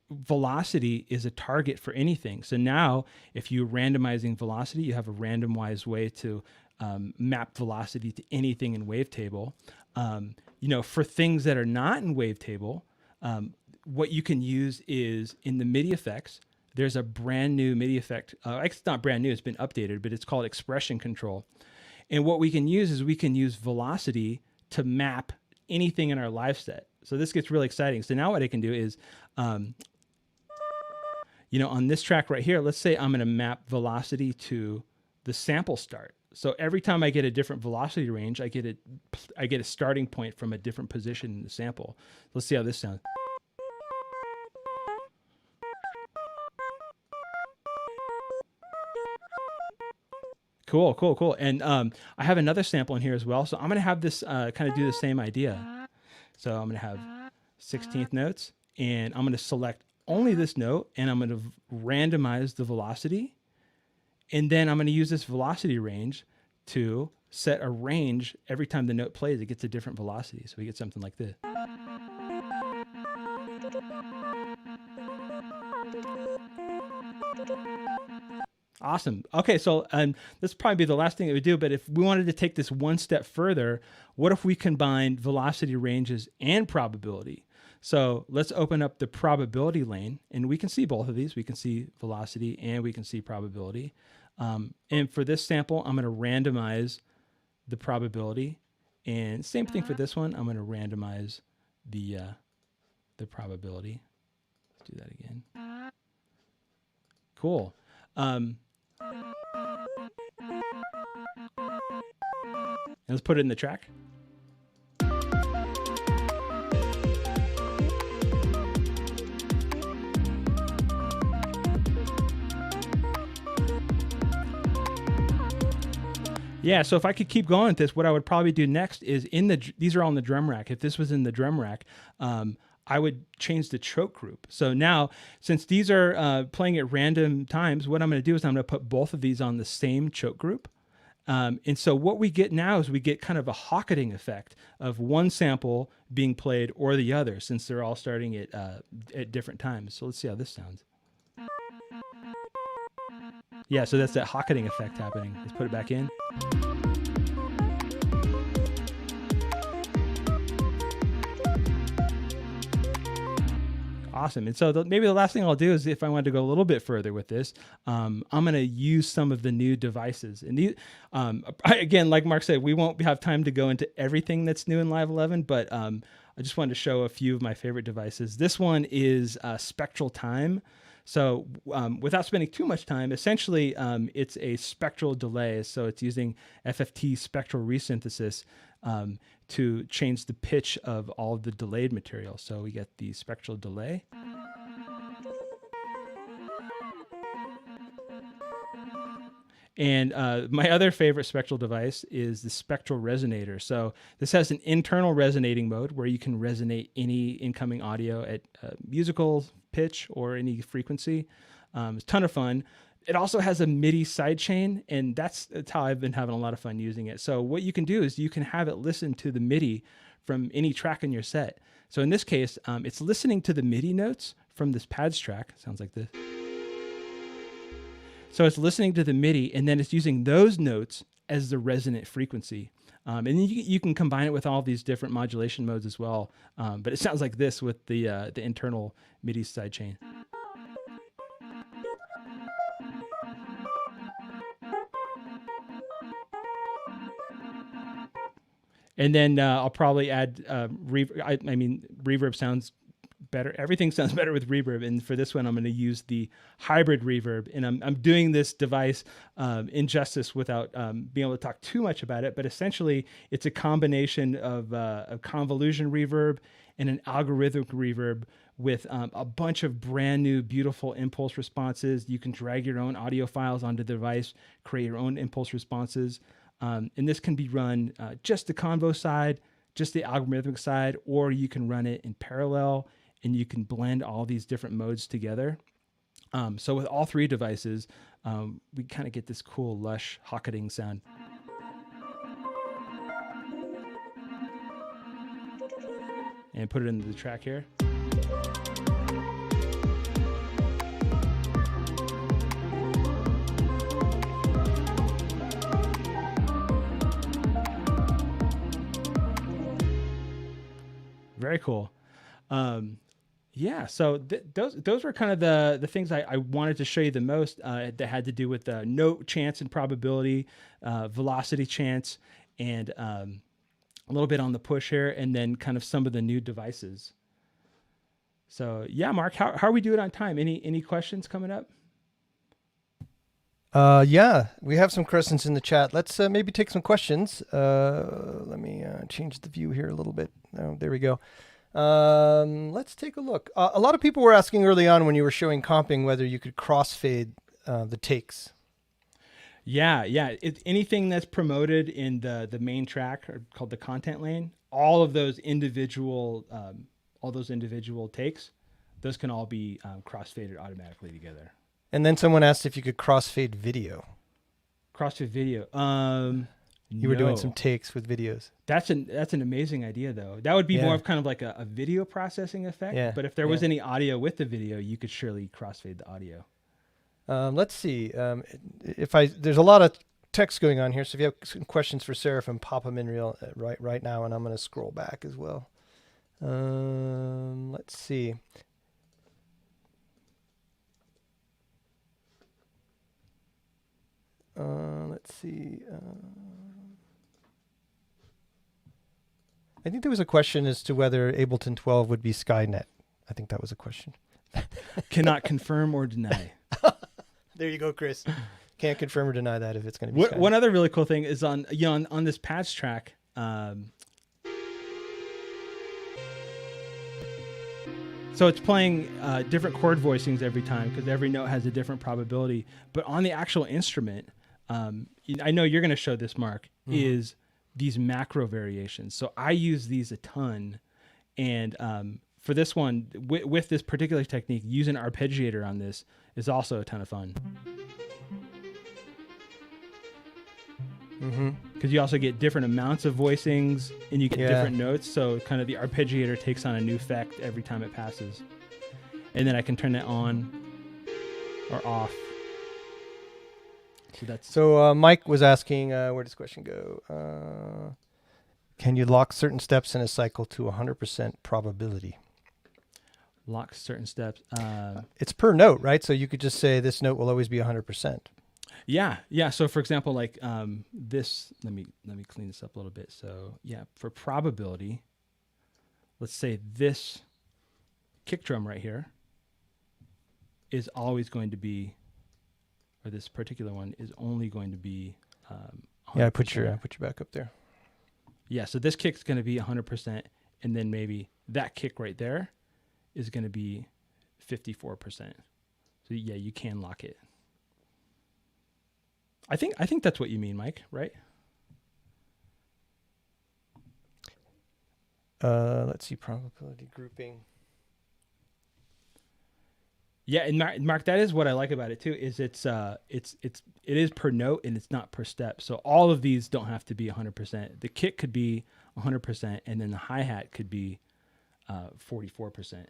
velocity is a target for anything. So now if you're randomizing velocity, you have a randomized way to map velocity to anything in Wavetable. For things that are not in Wavetable, what you can use is in the MIDI effects, there's a brand new MIDI effect. It's not brand new, it's been updated, but it's called expression control. And what we can use is we can use velocity to map anything in our live set. So this gets really exciting. So now what I can do is, on this track right here, let's say I'm going to map velocity to the sample start. So every time I get a different velocity range, I get a starting point from a different position in the sample. Let's see how this sounds. Cool. And I have another sample in here as well. So I'm going to have this kind of do the same idea. So I'm going to have 16th notes, and I'm going to select only this note, and I'm going to randomize the velocity. And then I'm going to use this velocity range to set a range every time the note plays. It gets a different velocity. So we get something like this. Awesome. Okay, so this will probably be the last thing that we do, but if we wanted to take this one step further, what if we combined velocity ranges and probability? So let's open up the probability lane, and we can see both of these. We can see velocity and we can see probability. And for this sample, I'm going to randomize the probability. And same thing for this one. I'm going to randomize the probability. Let's do that again. Cool. And let's put it in the track. Yeah, so if I could keep going with this, what I would probably do next is these are all in the drum rack. If this was in the drum rack, I would change the choke group. So now, since these are playing at random times, what I'm going to do is I'm going to put both of these on the same choke group. And so what we get now is we get kind of a Hocketing effect of one sample being played or the other, since they're all starting at different times. So let's see how this sounds. Yeah, so that's that Hocketing effect happening. Let's put it back in. Awesome. And so maybe the last thing I'll do is, if I wanted to go a little bit further with this, I'm going to use some of the new devices. And these, again, like Mark said, we won't have time to go into everything that's new in Live 11, but I just wanted to show a few of my favorite devices. This one is Spectral Time. So without spending too much time, essentially it's a spectral delay. So it's using FFT spectral resynthesis to change the pitch of all of the delayed material. So we get the spectral delay. And my other favorite spectral device is the Spectral Resonator. So this has an internal resonating mode where you can resonate any incoming audio at musical pitch or any frequency. It's a ton of fun. It also has a MIDI sidechain, and that's how I've been having a lot of fun using it. So what you can do is you can have it listen to the MIDI from any track in your set. So in this case, it's listening to the MIDI notes from this pads track. Sounds like this. So it's listening to the MIDI, and then it's using those notes as the resonant frequency. And then you can combine it with all these different modulation modes as well. But it sounds like this with the internal MIDI sidechain. And then I'll probably add reverb. I mean, reverb sounds better. Everything sounds better with reverb. And for this one, I'm going to use the Hybrid Reverb. And I'm doing this device injustice without being able to talk too much about it. But essentially, it's a combination of a convolution reverb and an algorithmic reverb with a bunch of brand new, beautiful impulse responses. You can drag your own audio files onto the device, create your own impulse responses. And this can be run just the convo side, just the algorithmic side, or you can run it in parallel, and you can blend all these different modes together. So with all three devices, we kind of get this cool, lush, Hocketing sound. And put it into the track here. Very cool. Yeah, so those were kind of the things I wanted to show you the most that had to do with note chance and probability, velocity chance, and a little bit on the push here, and then kind of some of the new devices. So yeah, Mark, how are we doing on time? Any questions coming up? Yeah, we have some questions in the chat. Let's maybe take some questions. Let me change the view here a little bit. Oh, there we go. Let's take a look. A lot of people were asking early on when you were showing comping whether you could crossfade the takes. Yeah, yeah. It's anything that's promoted in the main track or called the content lane. All of those individual takes, those can all be crossfaded automatically together. And then someone asked if you could crossfade video. Crossfade video. You were doing some takes with videos. That's an amazing idea though. That would be Yeah. more of kind of like a video processing effect. Yeah, But if there was yeah. any audio with the video, you could surely crossfade the audio. Let's see. There's a lot of text going on here, so if you have some questions for Serafin, pop them in right now, and I'm going to scroll back as well. Let's see. Let's see. I think there was a question as to whether Ableton 12 would be Skynet. I think that was a question. Cannot confirm or deny. There you go, Chris. Can't confirm or deny that if it's going to be Skynet. One other really cool thing is on this patch track. So it's playing different chord voicings every time because every note has a different probability. But on the actual instrument, I know you're going to show this, Mark, is these macro variations. So I use these a ton. And for this one, with this particular technique, using arpeggiator on this is also a ton of fun. Because you also get different amounts of voicings and you get different notes. So kind of the arpeggiator takes on a new effect every time it passes. And then I can turn it on or off. So Mike was asking, where does this question go? Can you lock certain steps in a cycle to 100% probability? Lock certain steps. It's per note, right? So you could just say this note will always be 100%. Yeah. So for example, like this, let me clean this up a little bit. So yeah, for probability, let's say this kick drum right here is always going to be, or this particular one is only going to be. I put you back up there. Yeah, so this kick's going to be 100%, and then maybe that kick right there is going to be 54%. So yeah, you can lock it. I think that's what you mean, Mike, right? Let's see, probability grouping. Yeah, and Mark, that is what I like about it too. Is it is per note and it's not per step. So all of these don't have to be 100%. The kick could be 100%, and then the hi-hat could be 44%.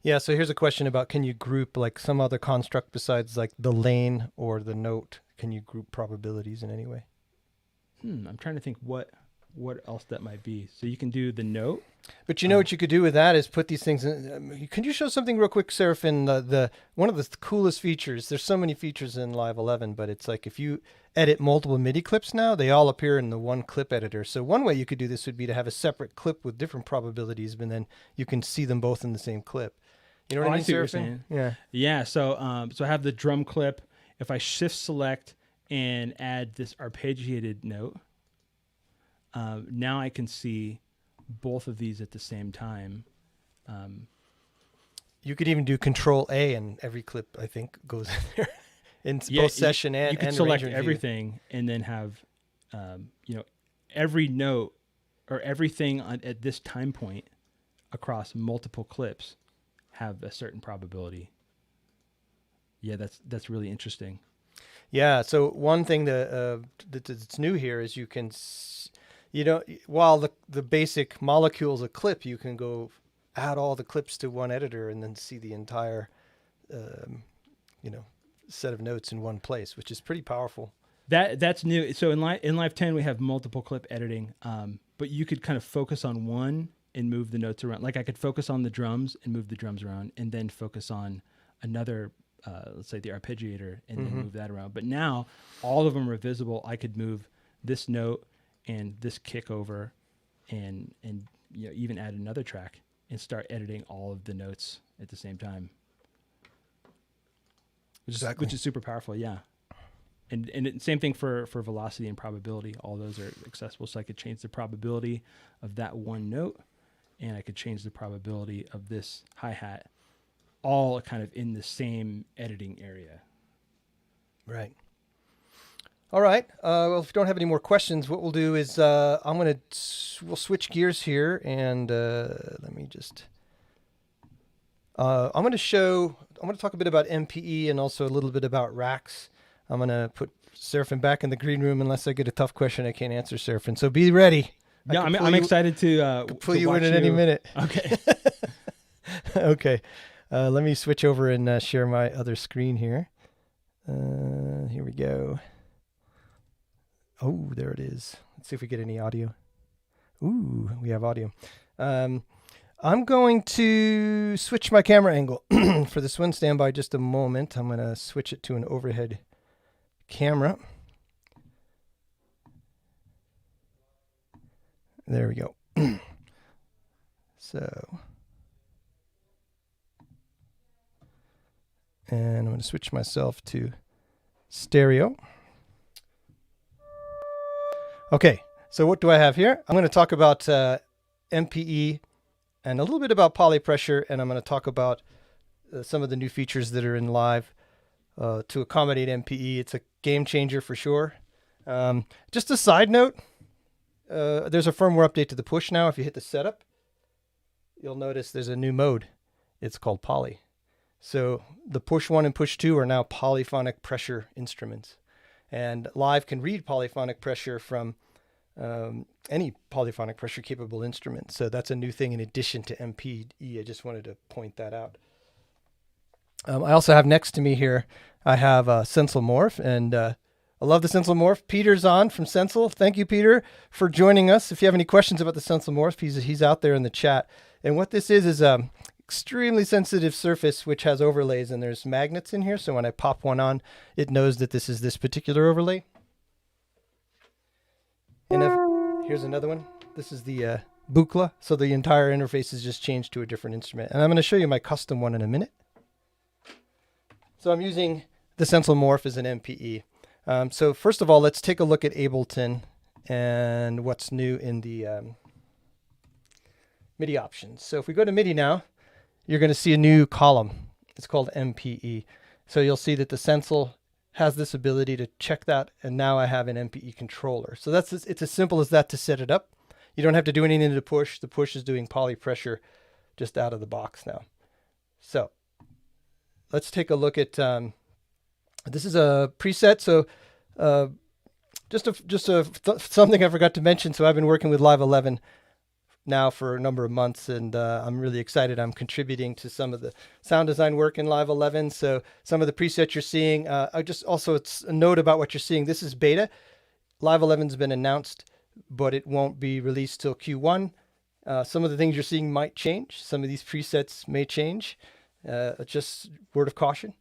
Yeah. So here's a question about: can you group like some other construct besides like the lane or the note? Can you group probabilities in any way? I'm trying to think what else that might be. So you can do the note. But you know what you could do with that is put these things in. Can you show something real quick, Serafin? The one of the coolest features. There's so many features in Live 11, but it's like if you edit multiple MIDI clips now, they all appear in the one clip editor. So one way you could do this would be to have a separate clip with different probabilities, but then you can see them both in the same clip. You know what I mean, see what you're Serafin? saying. Yeah. Yeah. So so I have the drum clip. If I shift select and add this arpeggiated note, now I can see both of these at the same time. You could even do Control A, and every clip I think goes in there in both session and you can and select arrangement view. everything and then have every note or everything at this time point across multiple clips have a certain probability. Yeah, that's really interesting. Yeah. So one thing that's new here is you can, while the basic molecule's a clip, you can go add all the clips to one editor and then see the entire, set of notes in one place, which is pretty powerful. That's new. So in Live 10 we have multiple clip editing, but you could kind of focus on one and move the notes around. Like I could focus on the drums and move the drums around, and then focus on another. Let's say the arpeggiator, and then move that around. But now all of them are visible. I could move this note and this kick over, and even add another track and start editing all of the notes at the same time. Which is super powerful, yeah. And same thing for velocity and probability. All those are accessible, so I could change the probability of that one note, and I could change the probability of this hi-hat, all kind of in the same editing area. Right. All right. Well, if you don't have any more questions, what we'll do is we'll switch gears here, and let me just. I'm going to talk a bit about MPE and also a little bit about racks. I'm going to put Serafin back in the green room unless I get a tough question I can't answer, Serafin. So be ready. Yeah, I'm excited to pull to you watch in at any minute. Okay. Okay. Let me switch over and share my other screen here. Here we go. Oh, there it is. Let's see if we get any audio. Ooh, we have audio. I'm going to switch my camera angle for this one. Stand by just a moment. I'm going to switch it to an overhead camera. There we go. So, and I'm going to switch myself to stereo. Okay, so what do I have here? I'm going to talk about MPE and a little bit about polypressure, and I'm going to talk about some of the new features that are in Live to accommodate MPE. It's a game changer for sure. Just a side note, there's a firmware update to the push now. If you hit the setup, you'll notice there's a new mode. It's called poly. So the push 1 and push 2 are now polyphonic pressure instruments. And Live can read polyphonic pressure from any polyphonic pressure capable instrument. So that's a new thing in addition to MPE. I just wanted to point that out. I also have next to me here, I have Sensel Morph, and I love the Sensel Morph. Peter's on from Sensel. Thank you, Peter, for joining us. If you have any questions about the Sensel Morph, he's out there in the chat. And what this is extremely sensitive surface which has overlays, and there's magnets in here, so when I pop one on, it knows that this is this particular overlay. And here's another one. This is the Buchla, so the entire interface is just changed to a different instrument. And I'm going to show you my custom one in a minute. So I'm using the Sensel Morph as an MPE. So first of all, let's take a look at Ableton and what's new in the MIDI options. So if we go to MIDI now, you're going to see a new column. It's called MPE. So you'll see that the Sensel has this ability to check that, and now I have an MPE controller. So it's as simple as that to set it up. You don't have to do anything to the push. The push is doing poly pressure just out of the box now. So let's take a look at, this is a preset. So something I forgot to mention. So I've been working with Live 11 now for a number of months, and I'm really excited. I'm contributing to some of the sound design work in Live 11. So some of the presets you're seeing, it's a note about what you're seeing. This is beta. Live 11's been announced, but it won't be released till Q1. Some of the things you're seeing might change. Some of these presets may change. Just word of caution.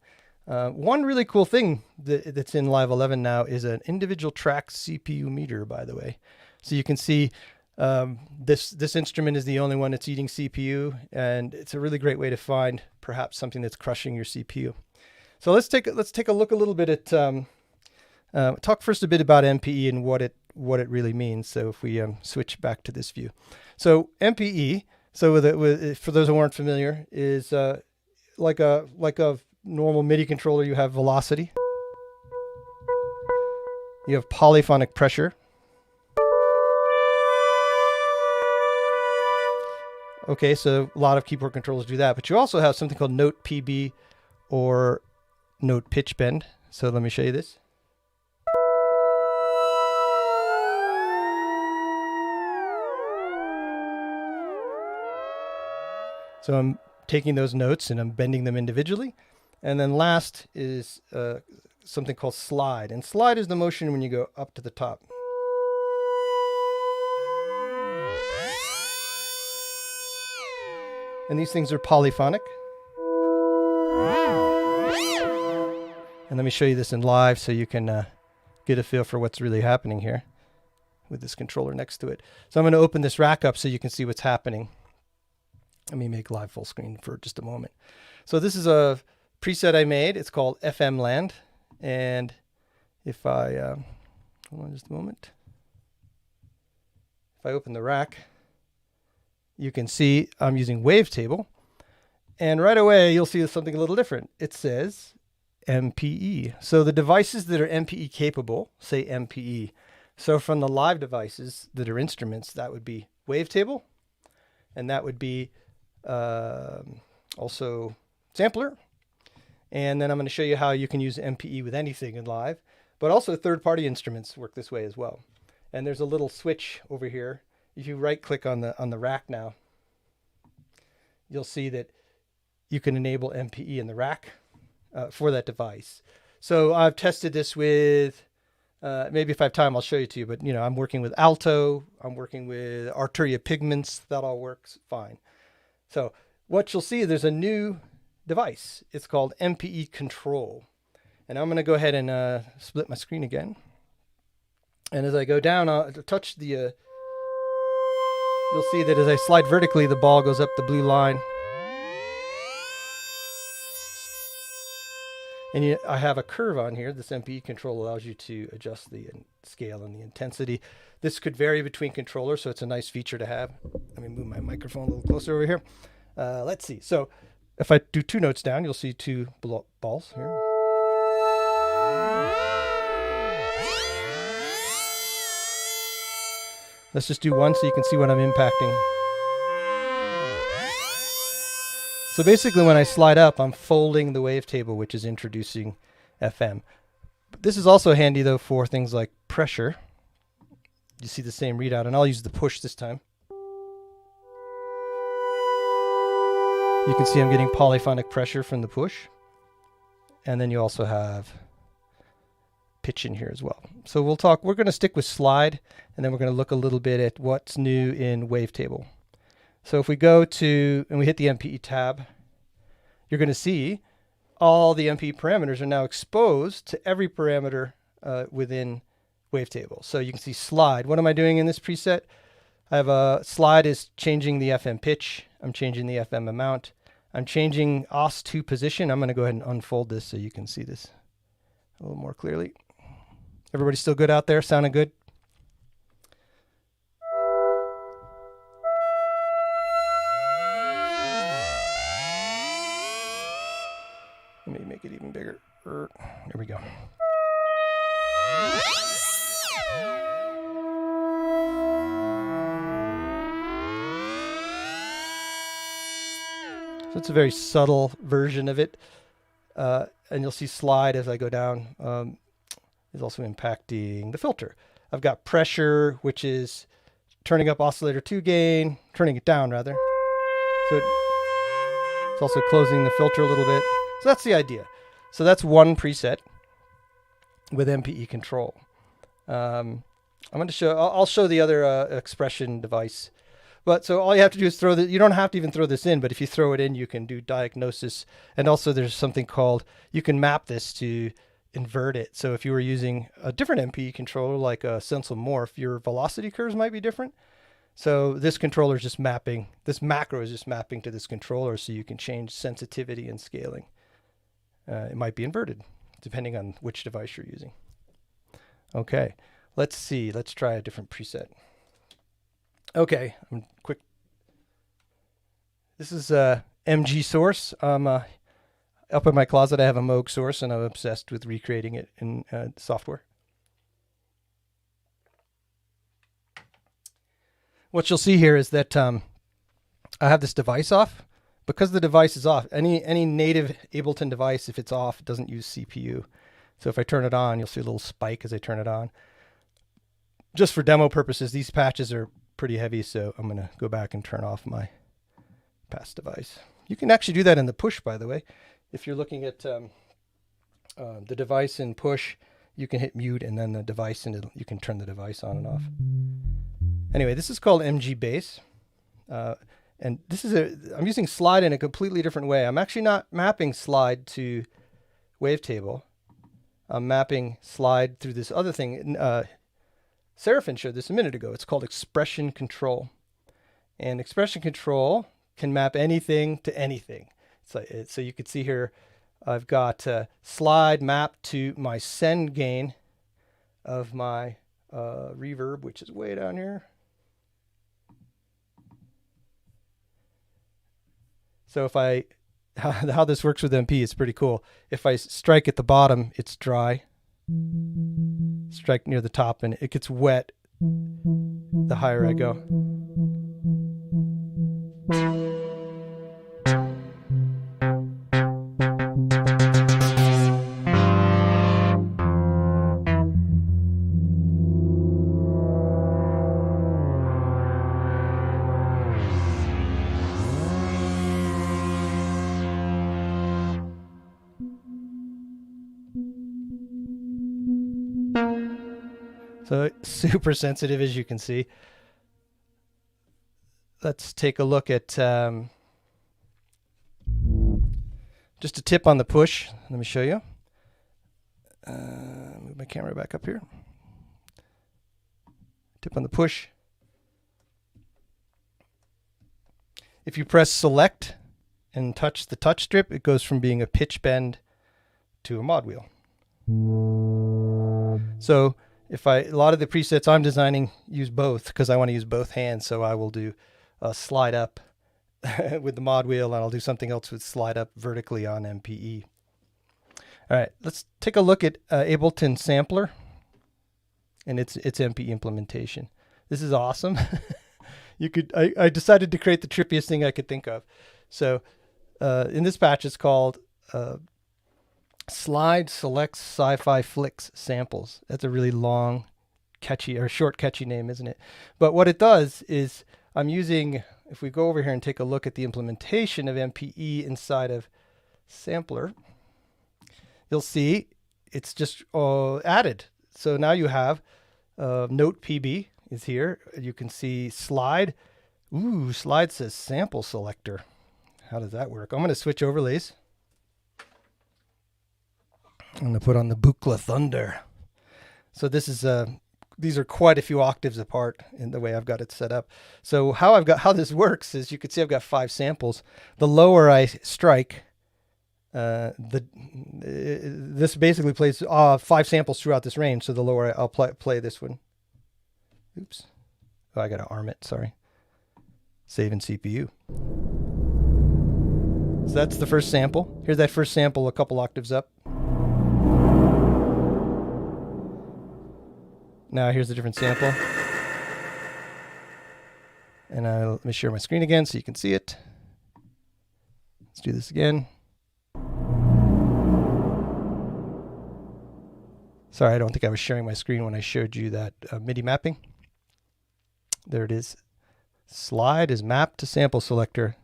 One really cool thing that's in Live 11 now is an individual track CPU meter, by the way. So you can see this instrument is the only one that's eating CPU, and it's a really great way to find perhaps something that's crushing your CPU. So let's take a look a little bit at talk first a bit about MPE and what it really means. So if we switch back to this view, so MPE, so for those who aren't familiar, is like a normal MIDI controller. You have velocity, you have polyphonic pressure. Okay, so a lot of keyboard controllers do that, but you also have something called note PB or note pitch bend. So let me show you this. So I'm taking those notes and I'm bending them individually. And then last is something called slide. And slide is the motion when you go up to the top. And these things are polyphonic. And let me show you this in live so you can get a feel for what's really happening here with this controller next to it. So I'm going to open this rack up so you can see what's happening. Let me make live full screen for just a moment. So this is a preset I made. It's called FM Land. And if I, hold on just a moment. If I open the rack, you can see I'm using Wavetable. And right away, you'll see something a little different. It says MPE. So the devices that are MPE capable say MPE. So from the live devices that are instruments, that would be Wavetable, and that would be also Sampler. And then I'm going to show you how you can use MPE with anything in live, but also third-party instruments work this way as well. And there's a little switch over here. If you right-click on the rack now, you'll see that you can enable MPE in the rack for that device. So I've tested this with, maybe if I have time, I'll show you to you, but you know, I'm working with alto, I'm working with Arturia pigments, that all works fine. So what you'll see, there's a new device. It's called MPE Control. And I'm going to go ahead and split my screen again. And as I go down, I'll touch the, you'll see that as I slide vertically, the ball goes up the blue line. And I have a curve on here. This MPE Control allows you to adjust the scale and the intensity. This could vary between controllers, so it's a nice feature to have. Let me move my microphone a little closer over here. Let's see. So if I do 2 notes down, you'll see 2 balls here. Let's just do 1 so you can see what I'm impacting. So basically when I slide up, I'm folding the wavetable, which is introducing FM. This is also handy though for things like pressure. You see the same readout, and I'll use the push this time. You can see I'm getting polyphonic pressure from the push. And then you also have pitch in here as well. So we're going to stick with slide, and then we're going to look a little bit at what's new in Wavetable. So if we go to, and we hit the MPE tab, you're going to see all the MPE parameters are now exposed to every parameter within Wavetable. So you can see slide. What am I doing in this preset? I have a slide is changing the FM pitch. I'm changing the FM amount. I'm changing OS2 position. I'm going to go ahead and unfold this so you can see this a little more clearly. Everybody still good out there? Sounding good? Let me make it even bigger. There we go. So it's a very subtle version of it. And you'll see slide as I go down is also impacting the filter. I've got pressure, which is turning up oscillator 2 gain, turning it down rather. So it's also closing the filter a little bit. So that's the idea. So that's one preset with MPE Control. I'm going to show, I'll show the other expression device. But so all you have to do is throw you don't have to even throw this in, but if you throw it in, you can do diagnosis. And also there's something called, you can map this to invert it. So if you were using a different MPE controller like a Sensel Morph, your velocity curves might be different. So this controller is just mapping, this macro is just mapping to this controller so you can change sensitivity and scaling. It might be inverted depending on which device you're using. Okay, let's see, let's try a different preset. Okay, I'm quick. This is a MG source. Up in my closet I have a Moog source and I'm obsessed with recreating it in software. What you'll see here is that I have this device off. Because the device is off, any native Ableton device, if it's off, it doesn't use CPU. So if I turn it on, you'll see a little spike as I turn it on. Just for demo purposes, these patches are pretty heavy, so I'm going to go back and turn off my past device. You can actually do that in the push, by the way. If you're looking at the device in push, you can hit mute and then the device, and you can turn the device on and off. Anyway, this is called MG Bass. And this is I'm using slide in a completely different way. I'm actually not mapping slide to Wavetable. I'm mapping slide through this other thing. Serafin showed this a minute ago. It's called expression control. And expression control can map anything to anything. So you can see here, I've got slide mapped to my send gain of my reverb, which is way down here. So if I how this works with MP is pretty cool. If I strike at the bottom, it's dry. Strike near the top and it gets wet the higher I go. So super sensitive, as you can see. Let's take a look at just a tip on the push. Let me show you. Move my camera back up here. Tip on the push. If you press select and touch the touch strip, it goes from being a pitch bend to a mod wheel. So a lot of the presets I'm designing use both because I want to use both hands. So I will do a slide up with the mod wheel, and I'll do something else with slide up vertically on MPE. All right, let's take a look at Ableton Sampler and its MPE implementation. This is awesome. I decided to create the trippiest thing I could think of. So in this patch, it's called Slide Selects Sci-Fi Flicks Samples. That's a really long, catchy, or short, catchy name, isn't it? But what it does is I'm using, if we go over here and take a look at the implementation of MPE inside of Sampler, you'll see it's just added. So now you have Note PB is here. You can see Slide. Ooh, Slide says Sample Selector. How does that work? I'm going to switch overlays. I'm going to put on the Buchla Thunder. So this is these are quite a few octaves apart in the way I've got it set up. So how this works is you can see I've got 5 samples. The lower I strike, this basically plays 5 samples throughout this range. So the lower I'll play this one. Oops. Oh, I got to arm it. Sorry. Save in CPU. So that's the first sample. Here's that first sample a couple octaves up. Now here's a different sample. And let me share my screen again so you can see it. Let's do this again. Sorry, I don't think I was sharing my screen when I showed you that MIDI mapping. There it is. Slide is mapped to sample selector.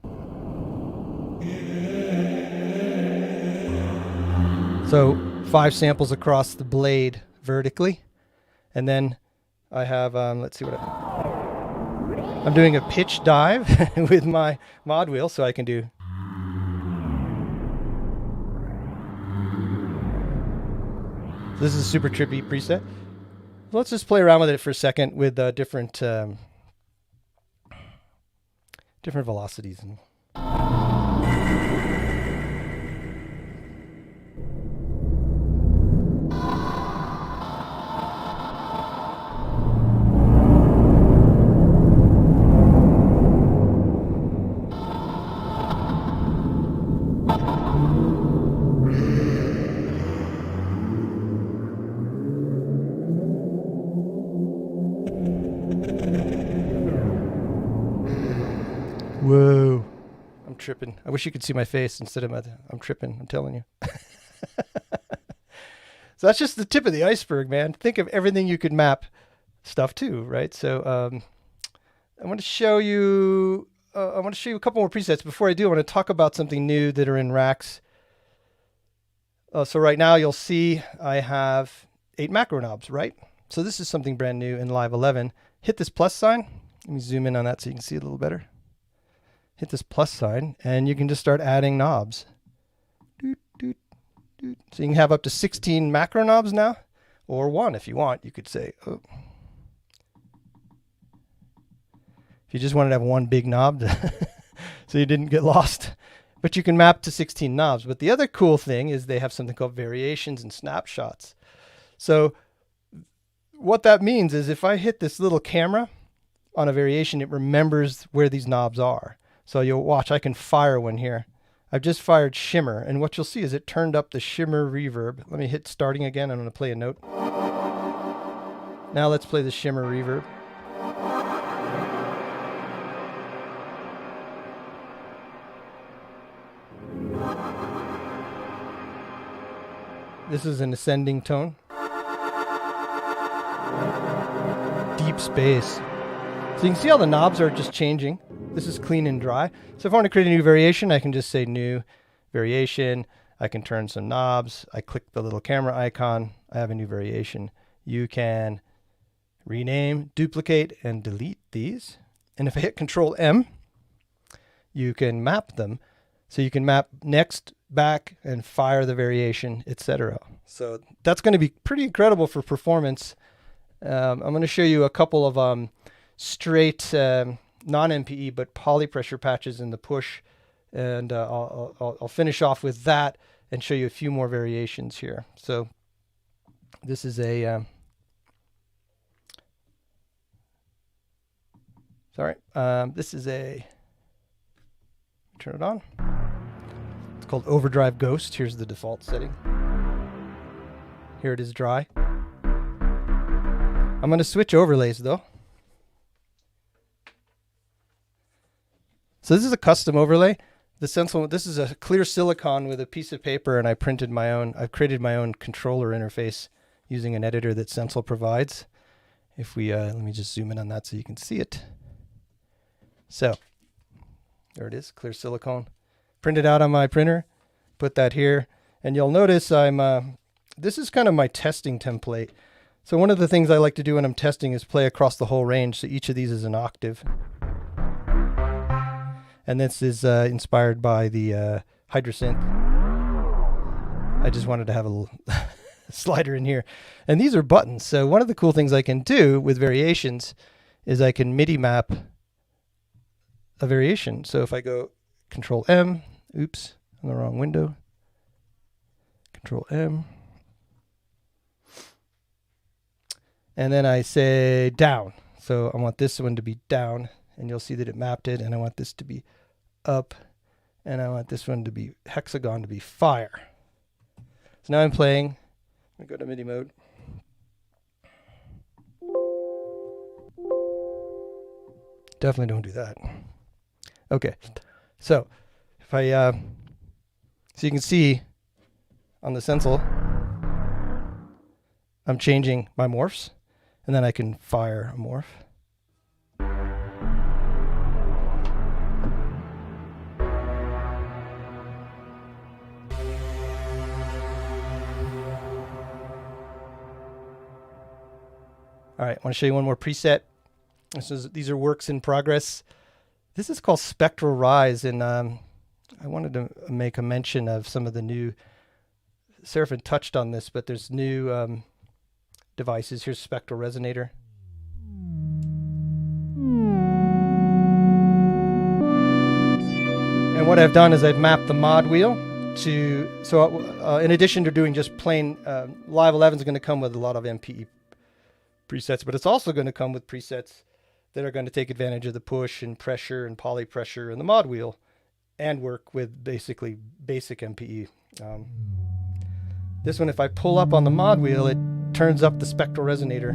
So 5 samples across the blade vertically. And then I have, let's see what I'm doing a pitch dive with my mod wheel, so I can do. So this is a super trippy preset. Let's just play around with it for a second with different velocities. Whoa, I'm tripping. I wish you could see my face instead of I'm tripping, I'm telling you. So that's just the tip of the iceberg, man. Think of everything you could map stuff to, right? So I want to show you a couple more presets. Before I do, I want to talk about something new that are in racks. So right now you'll see I have 8 macro knobs, right? So this is something brand new in Live 11. Hit this plus sign. Let me zoom in on that so you can see it a little better. Hit this plus sign and you can just start adding knobs. Doot, doot, doot. So you can have up to 16 macro knobs now, or 1 if you want. You could say, oh. If you just wanted to have 1 big knob so you didn't get lost. But you can map to 16 knobs. But the other cool thing is they have something called variations and snapshots. So what that means is if I hit this little camera on a variation, it remembers where these knobs are. So you'll watch, I can fire one here. I've just fired shimmer, and what you'll see is it turned up the shimmer reverb. Let me hit starting again. I'm going to play a note. Now let's play the shimmer reverb. This is an ascending tone. Deep space. So you can see how the knobs are just changing. This is clean and dry. So if I want to create a new variation, I can just say new variation. I can turn some knobs. I click the little camera icon. I have a new variation. You can rename, duplicate, and delete these. And if I hit Control M, you can map them. So you can map next, back, and fire the variation, etc. So that's going to be pretty incredible for performance. I'm going to show you a couple of straight non-MPE but polypressure patches in the push, and I'll finish off with that and show you a few more variations here. So this is a this is a, turn it on. It's called Overdrive Ghost. Here's the default setting. Here it is dry. I'm going to switch overlays though. So this is a custom overlay. The Sensel, this is a clear silicon with a piece of paper, and I printed my own. I've created my own controller interface using an editor that Sensel provides. If we let me just zoom in on that so you can see it. So there it is, clear silicone. Printed out on my printer. Put that here, and you'll notice I'm. This is kind of my testing template. So one of the things I like to do when I'm testing is play across the whole range. So each of these is an octave. And this is inspired by the Hydrosynth. I just wanted to have a little slider in here. And these are buttons. So one of the cool things I can do with variations is I can MIDI map a variation. So if I go Control M, oops, in the wrong window. Control M. And then I say down. So I want this one to be down, and you'll see that it mapped it, and I want this to be up, and I want this one to be hexagon to be fire. So now I'm playing. I'm going to go to MIDI mode. Definitely don't do that. Okay, so if I, so you can see on the Sensel, I'm changing my morphs, and then I can fire a morph. All right, I want to show you one more preset. These are works in progress. This is called Spectral Rise, and I wanted to make a mention of some of the new, Serafin touched on this, but there's new devices. Here's Spectral Resonator. And what I've done is I've mapped the mod wheel to, so in addition to doing just plain, Live 11 is going to come with a lot of MPE presets, but it's also going to come with presets that are going to take advantage of the push and pressure and polypressure and the mod wheel and work with basically basic MPE. This one, if I pull up on the mod wheel, it turns up the Spectral Resonator.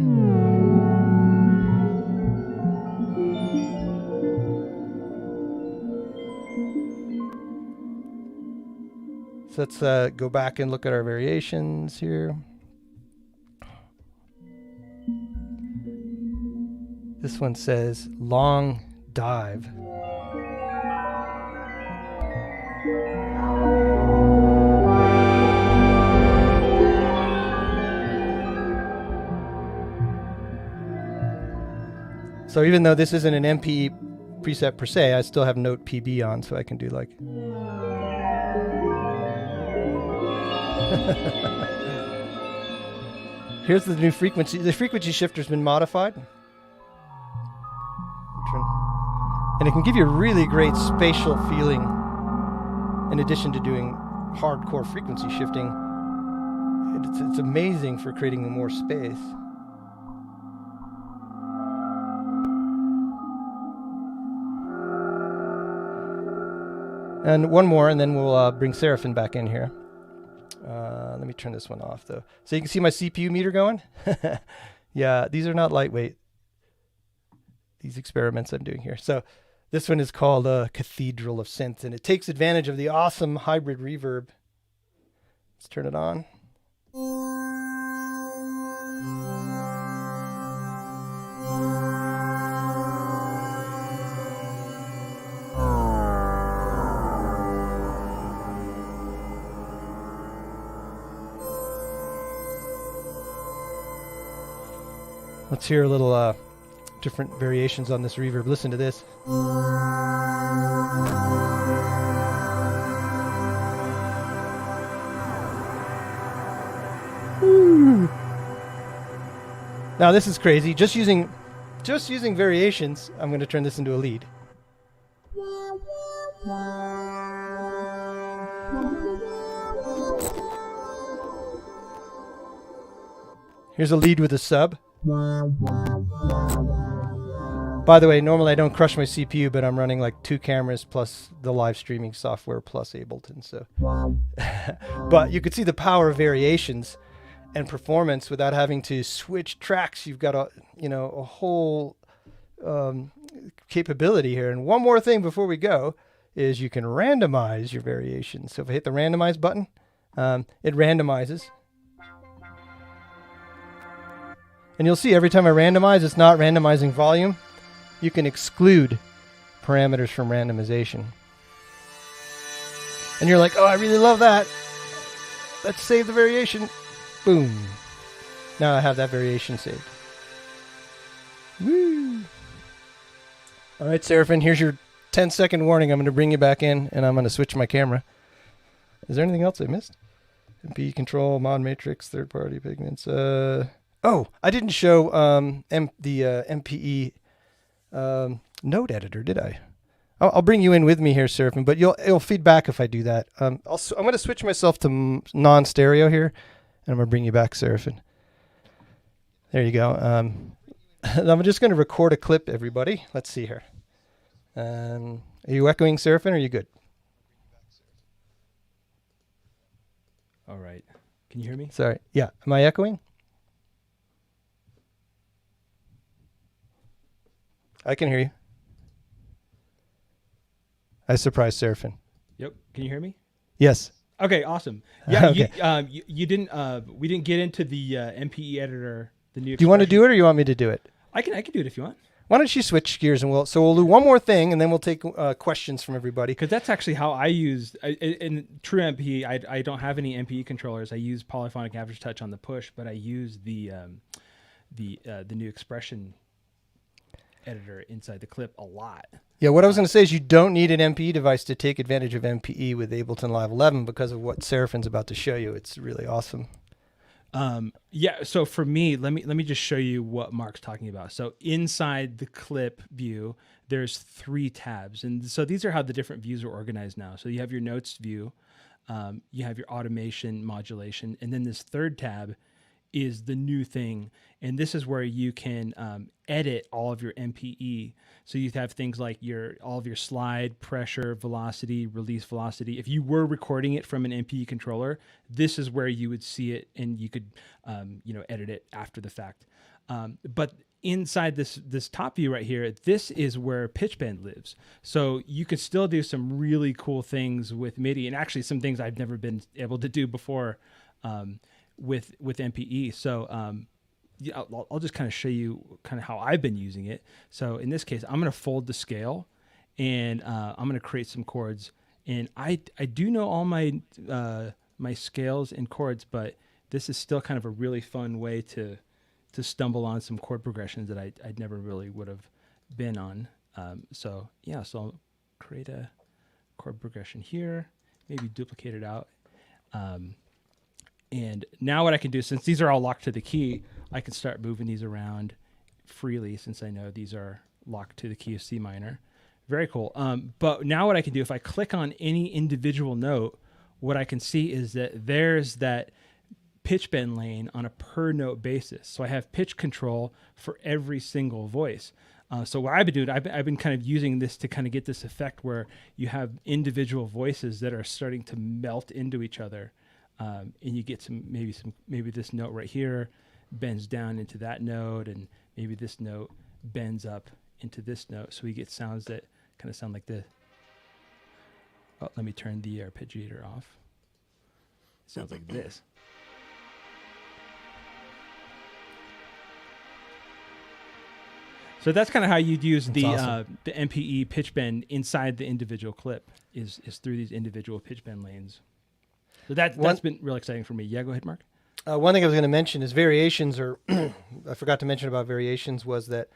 So let's go back and look at our variations here. This one says long dive. So even though this isn't an MPE preset per se, I still have Note PB on, so I can do like. Here's the new frequency. The frequency shifter's been modified. And it can give you a really great spatial feeling in addition to doing hardcore frequency shifting. It's amazing for creating more space. And one more, and then we'll bring Serafin back in here. Let me turn this one off, though. So you can see my CPU meter going. Yeah, these are not lightweight, these experiments I'm doing here. So this one is called Cathedral of Synth, and it takes advantage of the awesome hybrid reverb. Let's turn it on. Let's hear a little different variations on this reverb. Listen to this. Woo. Now this is crazy. Just using variations, I'm going to turn this into a lead. Here's a lead with a sub. By the way, normally I don't crush my CPU, but I'm running like 2 cameras plus the live streaming software plus Ableton. So, but you could see the power of variations and performance without having to switch tracks. You've got a whole capability here. And one more thing before we go is you can randomize your variations. So if I hit the randomize button, it randomizes. And you'll see every time I randomize, it's not randomizing volume. You can exclude parameters from randomization. And you're like, oh, I really love that. Let's save the variation. Boom. Now I have that variation saved. Woo. All right, Serafin, here's your 10-second warning. I'm going to bring you back in, and I'm going to switch my camera. Is there anything else I missed? MPE Control, Mod Matrix, third-party pigments. Oh, I didn't show the MPE node editor, did I? I'll bring you in with me here, Serafin, but it'll feed back if I do that. I'm going to switch myself to non-stereo here, and I'm going to bring you back, Serafin. There you go. I'm just going to record a clip, everybody. Let's see here. Are you echoing, Serafin, or are you good? All right. Can you hear me? Sorry. Yeah. Am I echoing? I can hear you. I surprised Serafin. Yep. Can you hear me? Yes. Okay. Awesome. Yeah. Okay. You didn't. We didn't get into the MPE editor. The new. Do you want to do it, or you want me to do it? I can do it if you want. Why don't you switch gears and we'll do one more thing, and then we'll take questions from everybody. Because that's actually how I used in true MPE. I don't have any MPE controllers. I use polyphonic average touch on the push, but I use the new expression editor inside the clip a lot. Yeah, what I was going to say is you don't need an MPE device to take advantage of MPE with Ableton Live 11 because of what Serafin's about to show you. It's really awesome. Yeah, so for me, let me just show you what Mark's talking about. So inside the clip view, there's 3 tabs. And so these are how the different views are organized now. So you have your notes view, you have your automation, modulation, and then this third tab is the new thing. And this is where you can edit all of your MPE. So you have things like all of your slide, pressure, velocity, release velocity. If you were recording it from an MPE controller, this is where you would see it, and you could edit it after the fact. But inside this top view right here, this is where pitch bend lives. So you could still do some really cool things with MIDI, and actually some things I've never been able to do before with MPE. So yeah, I'll just kind of show you kind of how I've been using it. So in this case, I'm going to fold the scale, and I'm going to create some chords. And I do know all my my scales and chords, but this is still kind of a really fun way to stumble on some chord progressions that I'd never really would have been on. So yeah, so I'll create a chord progression here, maybe duplicate it out. And now what I can do, since these are all locked to the key, I can start moving these around freely since I know these are locked to the key of C minor. Very cool. But now what I can do, if I click on any individual note, what I can see is that there's that pitch bend lane on a per note basis. So I have pitch control for every single voice. So what I've been doing, I've been kind of using this to kind of get this effect where you have individual voices that are starting to melt into each other, and you get maybe this note right here bends down into that note, and maybe this note bends up into this note. So we get sounds that kind of sound like this. Oh, let me turn the arpeggiator off. It sounds like this. So that's kind of how you'd use the awesome. the MPE pitch bend inside the individual clip is through these individual pitch bend lanes. So that's been real exciting for me. Yeah, go ahead, Mark. One thing I was going to mention is variations, or I forgot to mention about variations, was that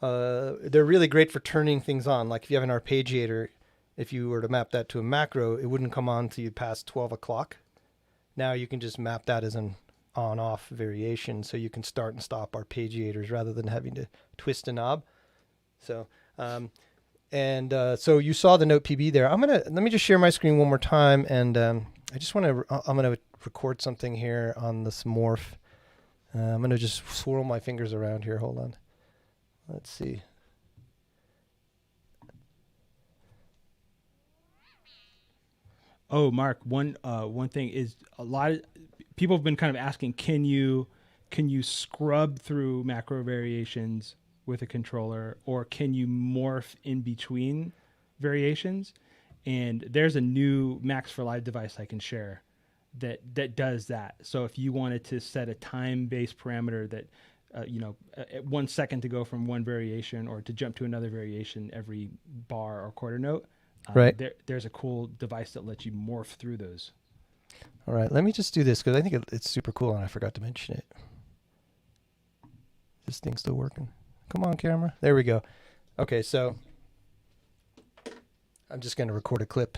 they're really great for turning things on. Like if you have an arpeggiator, if you were to map that to a macro, it wouldn't come on until you pass 12 o'clock. Now you can just map that as an on-off variation, so you can start and stop arpeggiators rather than having to twist a knob. So, so you saw the note PB there. Let me just share my screen one more time, and I'm gonna record something here on this morph. I'm gonna just swirl my fingers around here. Hold on. Let's see. Oh, Mark, one thing is a lot of people have been kind of asking, can you scrub through macro variations with a controller, or can you morph in between variations? And there's a new Max for Live device I can share that does that. So if you wanted to set a time-based parameter that at 1 second to go from one variation or to jump to another variation every bar or quarter note, right. There's a cool device that lets you morph through those. All right, let me just do this because I think it's super cool and I forgot to mention it. This thing's still working. Come on, camera. There we go. Okay, so I'm just going to record a clip.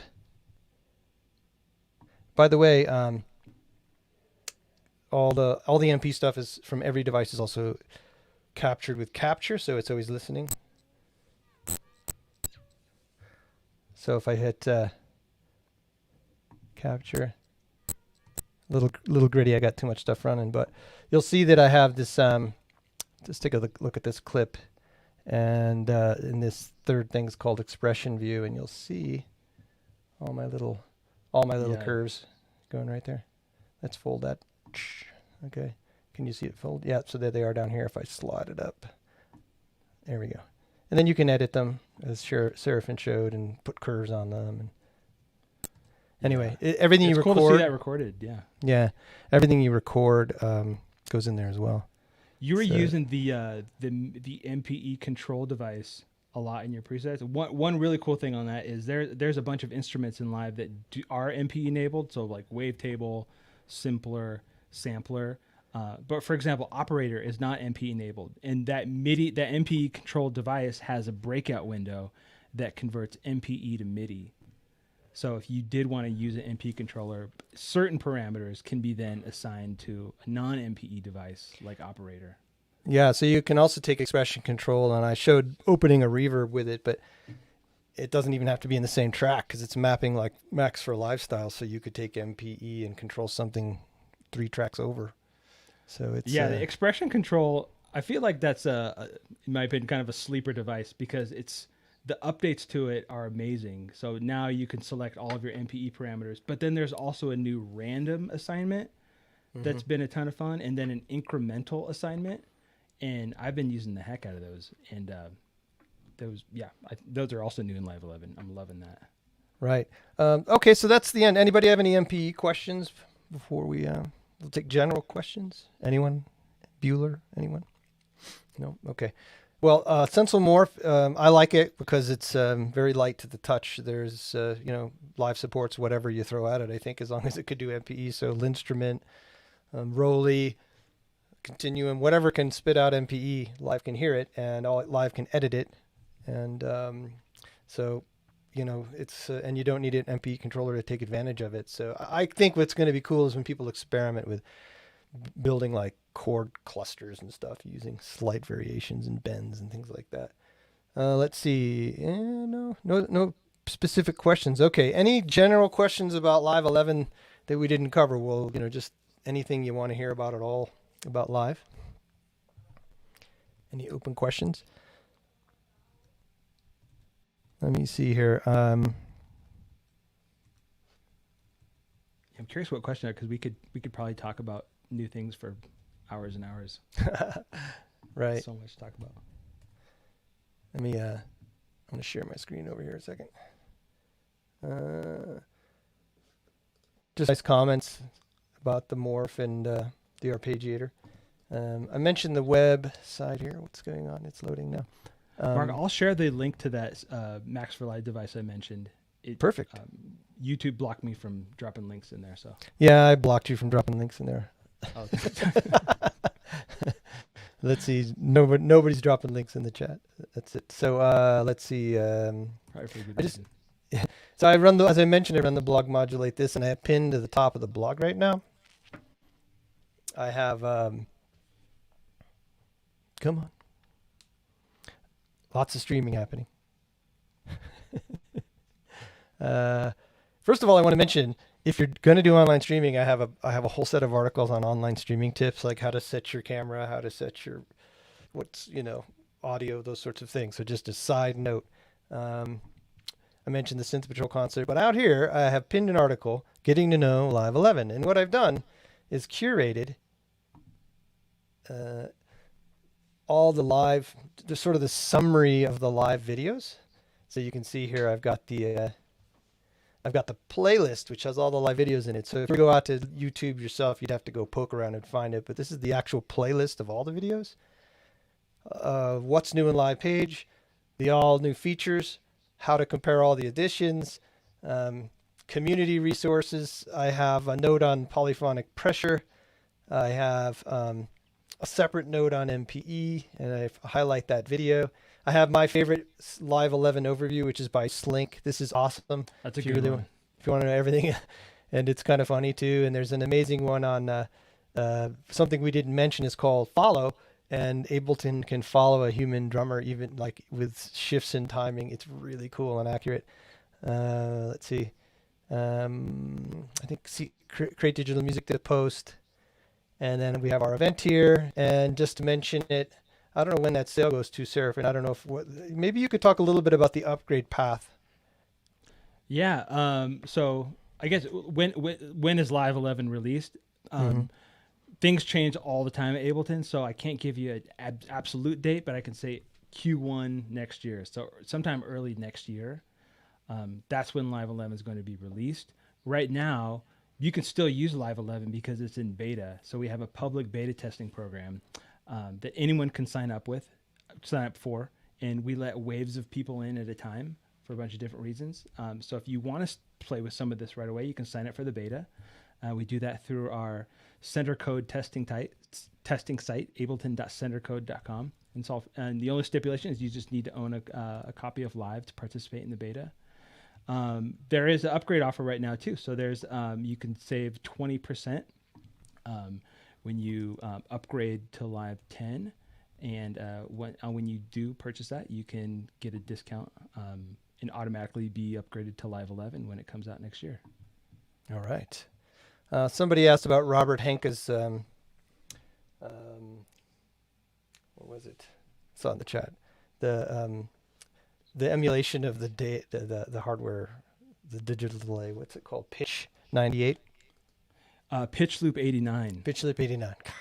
By the way, all the MP stuff is from every device is also captured with Capture, so it's always listening. So if I hit Capture, little gritty, I got too much stuff running, but you'll see that I have this. Just take a look at this clip, and in this third thing's called Expression View, and you'll see all my little curves going right there. Let's fold that. Okay, can you see it fold? Yeah, so there they are down here. If I slide it up, there we go. And then you can edit them, as Serafin showed, and put curves on them. And anyway, everything you record. It's cool to see that recorded, yeah. Yeah, everything you record goes in there as well. You were using the MPE Control device a lot in your presets. One really cool thing on that is there's a bunch of instruments in Live that are MPE enabled, so like Wavetable, Simpler, Sampler. But for example, Operator is not MPE enabled, and that MPE Control device has a breakout window that converts MPE to MIDI. So if you did want to use an MPE controller, certain parameters can be then assigned to a non-MPE device like Operator. Yeah, so you can also take Expression Control, and I showed opening a reverb with it, but it doesn't even have to be in the same track because it's mapping like Max for Live style, so you could take MPE and control something 3 tracks over. So it's the Expression Control, I feel like that's in my opinion, kind of a sleeper device because the updates to it are amazing. So now you can select all of your MPE parameters, but then there's also a new random assignment that's been a ton of fun, and then an incremental assignment. And I've been using the heck out of those. And those are also new in Live 11. I'm loving that. Right. Okay, so that's the end. Anybody have any MPE questions before we'll take general questions? Anyone? Bueller? Anyone? No? Okay. Well, Sensel Morph, I like it because it's very light to the touch. There's, live supports whatever you throw at it, I think, as long as it could do MPE. So Linstrument, Roly, Continuum, whatever can spit out MPE, Live can hear it, and Live can edit it. And it's and you don't need an MPE controller to take advantage of it. So I think what's going to be cool is when people experiment with building like chord clusters and stuff using slight variations and bends and things like that. Let's see. No specific questions. Okay. Any general questions about Live 11 that we didn't cover? Well, just anything you want to hear about at all about Live. Any open questions? let me see here. I'm curious what question, because we could probably talk about new things for hours and hours. Right. So much to talk about. Let me, I'm going to share my screen over here a second. Just nice comments about the morph and the arpeggiator. I mentioned the web side here. What's going on? It's loading now. Mark, I'll share the link to that Max for Live device I mentioned. Perfect. YouTube blocked me from dropping links in there, so. Yeah, I blocked you from dropping links in there. Oh, Let's see. Nobody's dropping links in the chat. That's it. So let's see. probably for a good reason. So I run as I mentioned, I run the blog Modulate This, and I have pinned to the top of the blog right now. I have come on, lots of streaming happening. First of all, I want to mention, if you're going to do online streaming, I have a whole set of articles on online streaming tips, like how to set your camera, how to set your audio, those sorts of things. So just a side note. I mentioned the Synth Patrol concert, but out here I have pinned an article, Getting to Know Live 11. And what I've done is curated all the live, the sort of the summary of the live videos. So you can see here I've got the playlist, which has all the live videos in it. So if you go out to YouTube yourself, you'd have to go poke around and find it. But this is the actual playlist of all the videos. What's new in live page, the all new features, how to compare all the editions, community resources. I have a note on polyphonic pressure. I have a separate note on MPE, and I highlight that video. I have my favorite Live 11 overview, which is by Slink. This is awesome. That's a good one. If you want to know everything, and it's kind of funny too. And there's an amazing one on something we didn't mention is called Follow. And Ableton can follow a human drummer, even like with shifts in timing. It's really cool and accurate. Let's see. I think create digital music to post. And then we have our event here. And just to mention it, I don't know when that sale goes to, Serafin. I don't know maybe you could talk a little bit about the upgrade path. Yeah. So I guess when is Live 11 released? Things change all the time at Ableton, so I can't give you an absolute date, but I can say Q1 next year. So sometime early next year, that's when Live 11 is going to be released. Right now, you can still use Live 11 because it's in beta. So we have a public beta testing program that anyone can sign up for, and we let waves of people in at a time for a bunch of different reasons. So if you want to play with some of this right away, you can sign up for the beta. We do that through our center code testing site, ableton.centercode.com. And the only stipulation is you just need to own a copy of Live to participate in the beta. There is an upgrade offer right now too. So there's you can save 20% when you upgrade to Live 10, and when you do purchase that, you can get a discount and automatically be upgraded to Live 11 when it comes out next year. All right. Somebody asked about Robert Henke's, what was it? It's on the chat. The emulation of the hardware, the digital delay. What's it called? Pitch 98. Pitch Loop 89. Pitch Loop 89. God,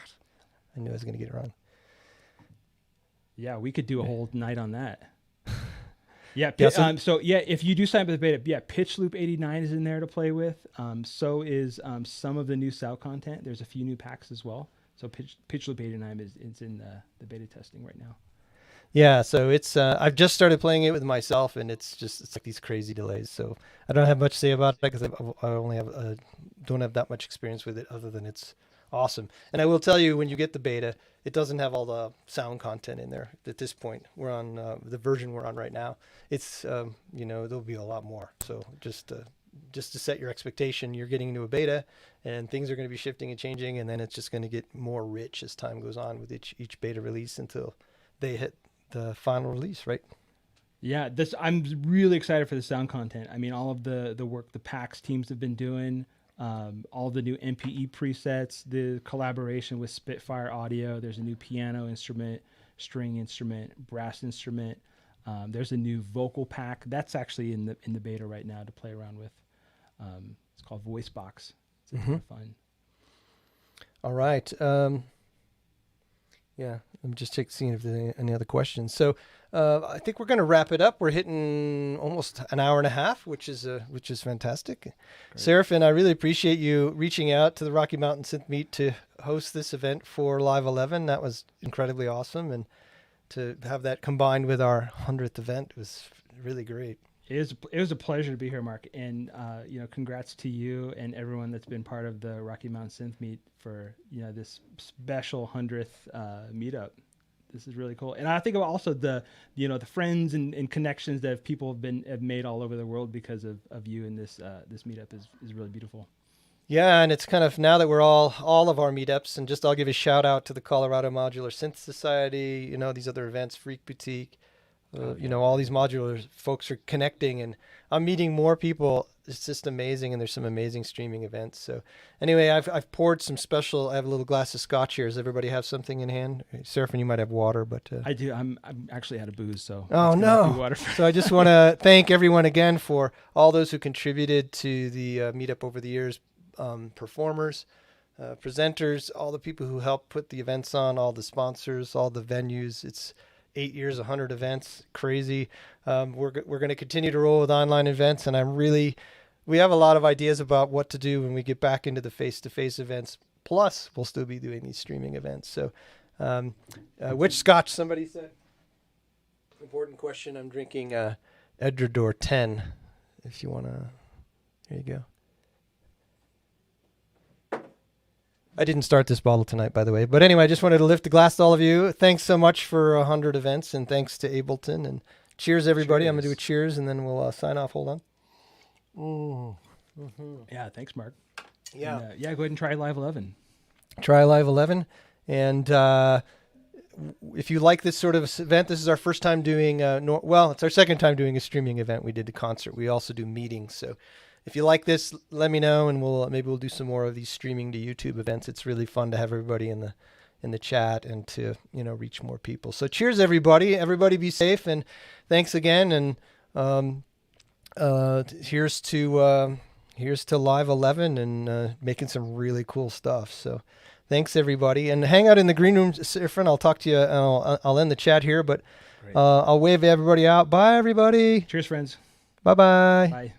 I knew I was going to get it wrong. Yeah, we could do a whole night on that. Yeah. So if you do sign up for the beta, Pitch Loop 89 is in there to play with. So is some of the new sound content. There's a few new packs as well. So Pitch Loop 89 is in the beta testing right now. Yeah. So it's I've just started playing it with myself, and it's like these crazy delays. So I don't have much to say about it because I only have don't have that much experience with it, other than it's awesome. And I will tell you, when you get the beta, it doesn't have all the sound content in there at this point. We're on the version we're on right now. It's there'll be a lot more. So just to set your expectation, you're getting into a beta, and things are going to be shifting and changing, and then it's just going to get more rich as time goes on with each beta release until they hit the final release, right? Yeah, I'm really excited for the sound content. I mean, all of the work the PAX teams have been doing. All the new MPE presets, the collaboration with Spitfire Audio. There's a new piano instrument, string instrument, brass instrument. There's a new vocal pack that's actually in the beta right now to play around with. It's called Voice Box. It's kind of fun. All right. Yeah, I'm just seeing if there's any other questions. So I think we're going to wrap it up. We're hitting almost an hour and a half, which is fantastic. Great. Serafin, I really appreciate you reaching out to the Rocky Mountain Synth Meet to host this event for Live 11. That was incredibly awesome, and to have that combined with our 100th event was really great. It was a pleasure to be here, Mark, and congrats to you and everyone that's been part of the Rocky Mountain Synth Meet for this special 100th meetup. This is really cool, and I think also the friends and connections that people have made all over the world because of you, and this meetup is really beautiful. Yeah, and it's kind of, now that we're all of our meetups, and I'll give a shout out to the Colorado Modular Synth Society, these other events, Freak Boutique. All these modular folks are connecting, and I'm meeting more people. It's just amazing, and there's some amazing streaming events. So anyway, I've poured some special. I have a little glass of scotch here. Does everybody have something in hand? Serafin, you might have water, but I do. I'm actually out of booze, so oh no. So I just want to thank everyone again for all those who contributed to the meetup over the years, performers, presenters, all the people who helped put the events on, all the sponsors, all the venues. It's 8 years, 100 events, crazy. We're going to continue to roll with online events, and we have a lot of ideas about what to do when we get back into the face-to-face events. Plus, we'll still be doing these streaming events. So, which scotch? Somebody said. Important question. I'm drinking Edredor 10. If you want to, here you go. I didn't start this bottle tonight, by the way. But anyway, I just wanted to lift the glass to all of you. Thanks so much for 100 events, and thanks to Ableton. And cheers, everybody. Cheers. I'm going to do a cheers, and then we'll sign off. Hold on. Mm-hmm. Yeah, thanks, Mark. Yeah. And, go ahead and try Live 11. Try Live 11. And if you like this sort of event, this is our first time doing, it's our second time doing a streaming event. We did a concert. We also do meetings. So if you like this, let me know, and maybe we'll do some more of these streaming to YouTube events. It's really fun to have everybody in the chat and to reach more people. So cheers, everybody. Everybody be safe, and thanks again. And here's to Live 11 and making some really cool stuff. So thanks, everybody, and hang out in the green room, Serafin. I'll talk to you, and I'll end the chat here, but I'll wave everybody out. Bye, everybody. Cheers, friends. Bye-bye. Bye.